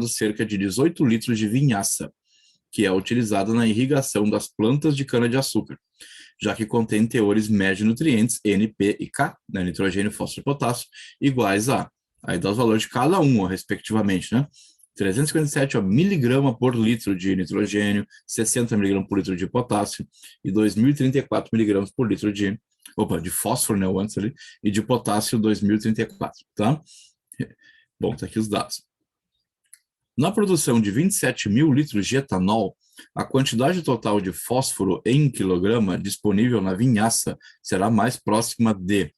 Cerca de 18 litros de vinhaça, que é utilizada na irrigação das plantas de cana-de-açúcar, já que contém teores médios de nutrientes N, P e K, né, nitrogênio, fósforo e potássio, iguais a. Aí dá os valores de cada um, ó, respectivamente, né? 357 ó, miligrama por litro de nitrogênio, 60 miligramas por litro de potássio e 2.034 miligramas por litro de fósforo, né, antes ali, e de potássio 2.034, tá? Bom, tá aqui os dados. Na produção de 27 mil litros de etanol, a quantidade total de fósforo em quilograma disponível na vinhaça será mais próxima de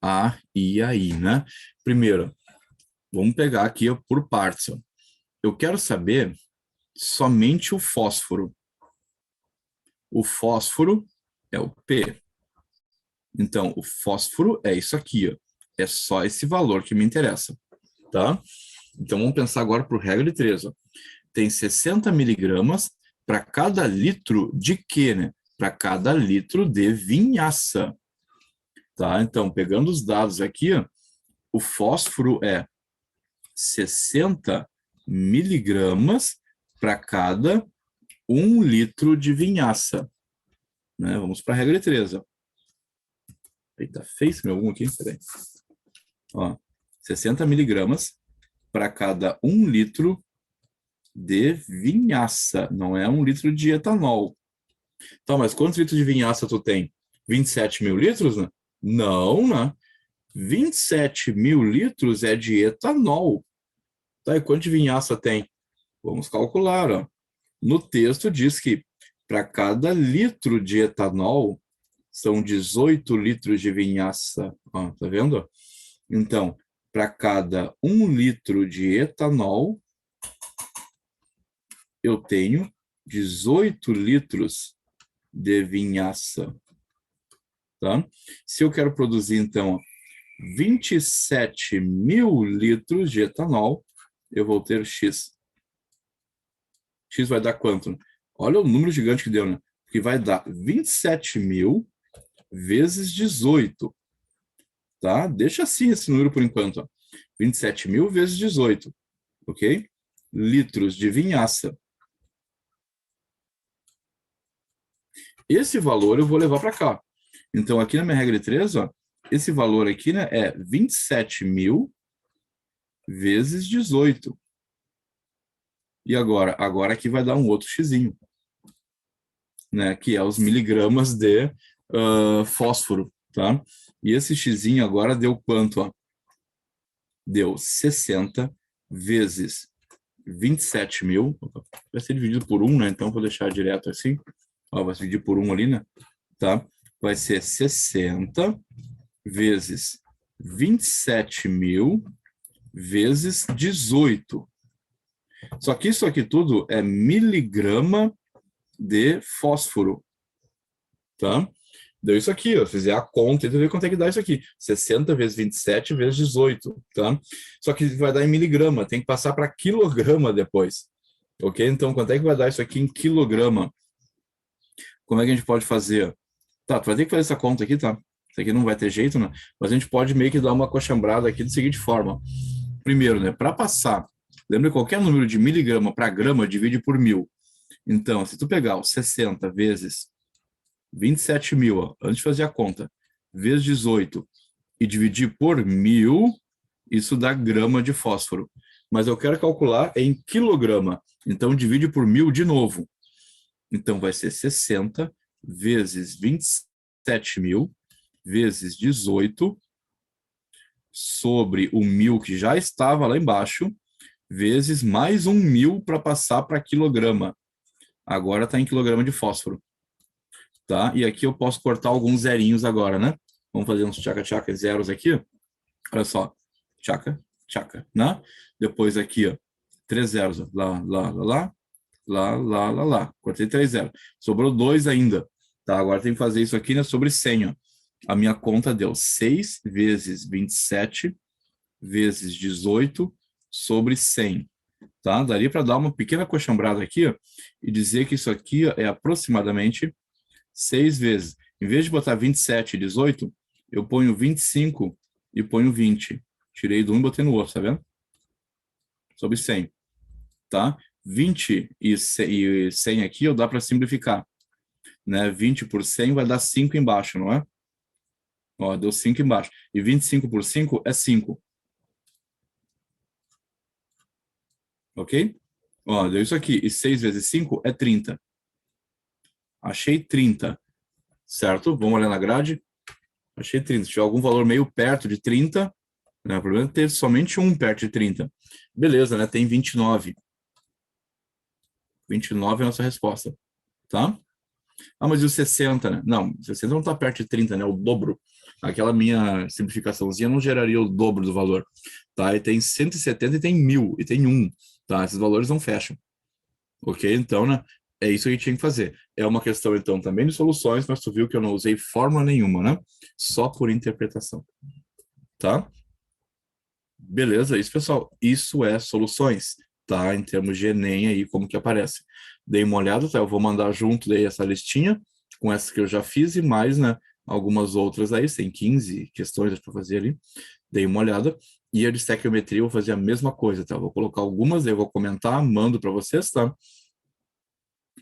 A e aí, né? Primeiro, vamos pegar aqui por partes. Eu quero saber somente o fósforo. O fósforo é o P. Então, o fósforo é isso aqui, ó. É só esse valor que me interessa, tá? Então, vamos pensar agora por regra de 3, ó. Tem 60 miligramas para cada litro de quê, né? Para cada litro de vinhaça, tá? Então, pegando os dados aqui, ó, o fósforo é 60 miligramas para cada 1 litro de vinhaça, né? Vamos para a regra de 3, ó. Eita, fez meu 1 aqui, peraí. Ó, 60 miligramas para cada 1 litro de vinhaça, não é 1 litro de etanol. Tá, mas quantos litros de vinhaça tu tem? 27 mil litros, né? Não, né? 27 mil litros é de etanol. Tá, e quanto de vinhaça tem? Vamos calcular, ó. No texto diz que para cada litro de etanol são 18 litros de vinhaça. Ó, tá vendo? Então, para cada 1 litro de etanol, eu tenho 18 litros de vinhaça. Tá? Se eu quero produzir, então, 27 mil litros de etanol, eu vou ter X. X vai dar quanto? Olha o número gigante que deu, né? Que vai dar 27 mil vezes 18. Tá? Deixa assim esse número por enquanto. Ó. 27 mil vezes 18. Ok? Litros de vinhaça. Esse valor eu vou levar para cá. Então, aqui na minha regra de 3, ó, esse valor aqui, né, é 27 mil vezes 18. E agora? Agora aqui vai dar um outro xizinho, né, que é os miligramas de fósforo, tá? E esse xizinho agora deu quanto? Ó? Deu 60 vezes 27 mil. Vai ser dividido por 1, né? Então, vou deixar direto assim. Ó, vai se dividir por 1 ali, né? Tá? Vai ser 60 vezes 27 mil vezes 18. Só que isso aqui tudo é miligrama de fósforo, tá? Deu isso aqui, ó, fizer a conta e ver quanto é que dá isso aqui. 60 vezes 27 vezes 18, tá? Só que vai dar em miligrama, tem que passar para quilograma depois, ok? Então, quanto é que vai dar isso aqui em quilograma? Como é que a gente pode fazer? Tá, tu vai ter que fazer essa conta aqui, tá? Isso aqui não vai ter jeito, né? Mas a gente pode meio que dar uma coxambrada aqui da seguinte forma. Primeiro, né, para passar, lembra que qualquer número de miligrama para grama divide por 1000. Então, se tu pegar os 60 vezes 27 mil, ó, antes de fazer a conta, vezes 18 e dividir por 1000, isso dá grama de fósforo. Mas eu quero calcular em quilograma. Então, divide por 1000 de novo. Então, vai ser 60 vezes 27 mil vezes 18 sobre o 1000 que já estava lá embaixo, vezes mais 1000 para passar para quilograma. Agora está em quilograma de fósforo. Tá? E aqui eu posso cortar alguns zerinhos agora, né? Vamos fazer uns tchaca-tchaca zeros aqui. Olha só. Tchaca, tchaca, né? Depois aqui, ó, 3 zeros. Ó. Lá, lá, lá, lá. Lá, lá, lá, lá. Cortei 3 zeros. Sobrou 2 ainda. Tá? Agora tem que fazer isso aqui, né? Sobre 100, ó. A minha conta deu 6 vezes 27 vezes 18 sobre 100. Tá? Daria para dar uma pequena coxambrada aqui, ó, e dizer que isso aqui ó, é aproximadamente 6 vezes. Em vez de botar 27 e 18, eu ponho 25 e ponho 20. Tirei do um e botei no outro, tá vendo? Sobre 100. Tá? 20 e 100 aqui, eu dá para simplificar. Né? 20 por 100 vai dar 5 embaixo, não é? Ó, deu 5 embaixo. E 25 por 5 é 5. Ok? Ó, deu isso aqui. E 6 vezes 5 é 30. Achei 30. Certo? Vamos olhar na grade. Achei 30. Se tiver algum valor meio perto de 30, né? O problema é ter somente um perto de 30. Beleza, né? Tem 29. 29 é a nossa resposta, tá? Ah, mas e o 60, né? Não, 60 não está perto de 30, né? O dobro. Aquela minha simplificaçãozinha não geraria o dobro do valor, tá? E tem 170 e tem 1000 e tem 1, tá? Esses valores não fecham, ok? Então, né? É isso que a gente tinha que fazer. É uma questão, então, também de soluções, mas tu viu que eu não usei fórmula nenhuma, né? Só por interpretação, tá? Beleza, isso, pessoal. Isso é soluções, tá? Em termos de Enem aí, como que aparece. Dei uma olhada, tá? Eu vou mandar junto daí essa listinha com essas que eu já fiz e mais, né? Algumas outras aí, tem 15 questões para fazer ali. Dei uma olhada. E a de estequiometria eu vou fazer a mesma coisa, tá? Eu vou colocar algumas, daí eu vou comentar, mando para vocês, tá?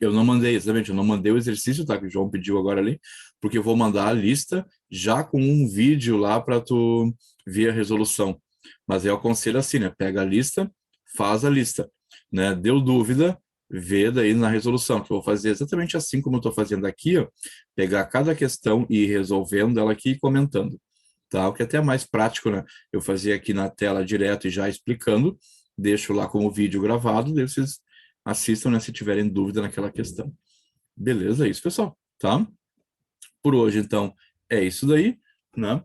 Eu não mandei, exatamente, eu não mandei o exercício, tá? Que o João pediu agora ali, porque eu vou mandar a lista já com um vídeo lá para tu ver a resolução. Mas eu aconselho assim, né? Pega a lista, faz a lista, né? Deu dúvida, vê daí na resolução, que eu vou fazer exatamente assim como eu estou fazendo aqui, ó. Pegar cada questão e ir resolvendo ela aqui e comentando, tá? O que é até mais prático, né? Eu fazia aqui na tela direto e já explicando, deixo lá como vídeo gravado, daí vocês assistam, né, se tiverem dúvida naquela questão. Beleza, é isso, pessoal, tá? Por hoje, então, é isso daí, né?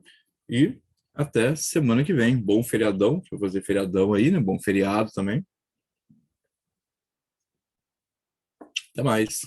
E até semana que vem. Bom feriadão, deixa eu fazer feriadão aí, né? Bom feriado também. Até mais.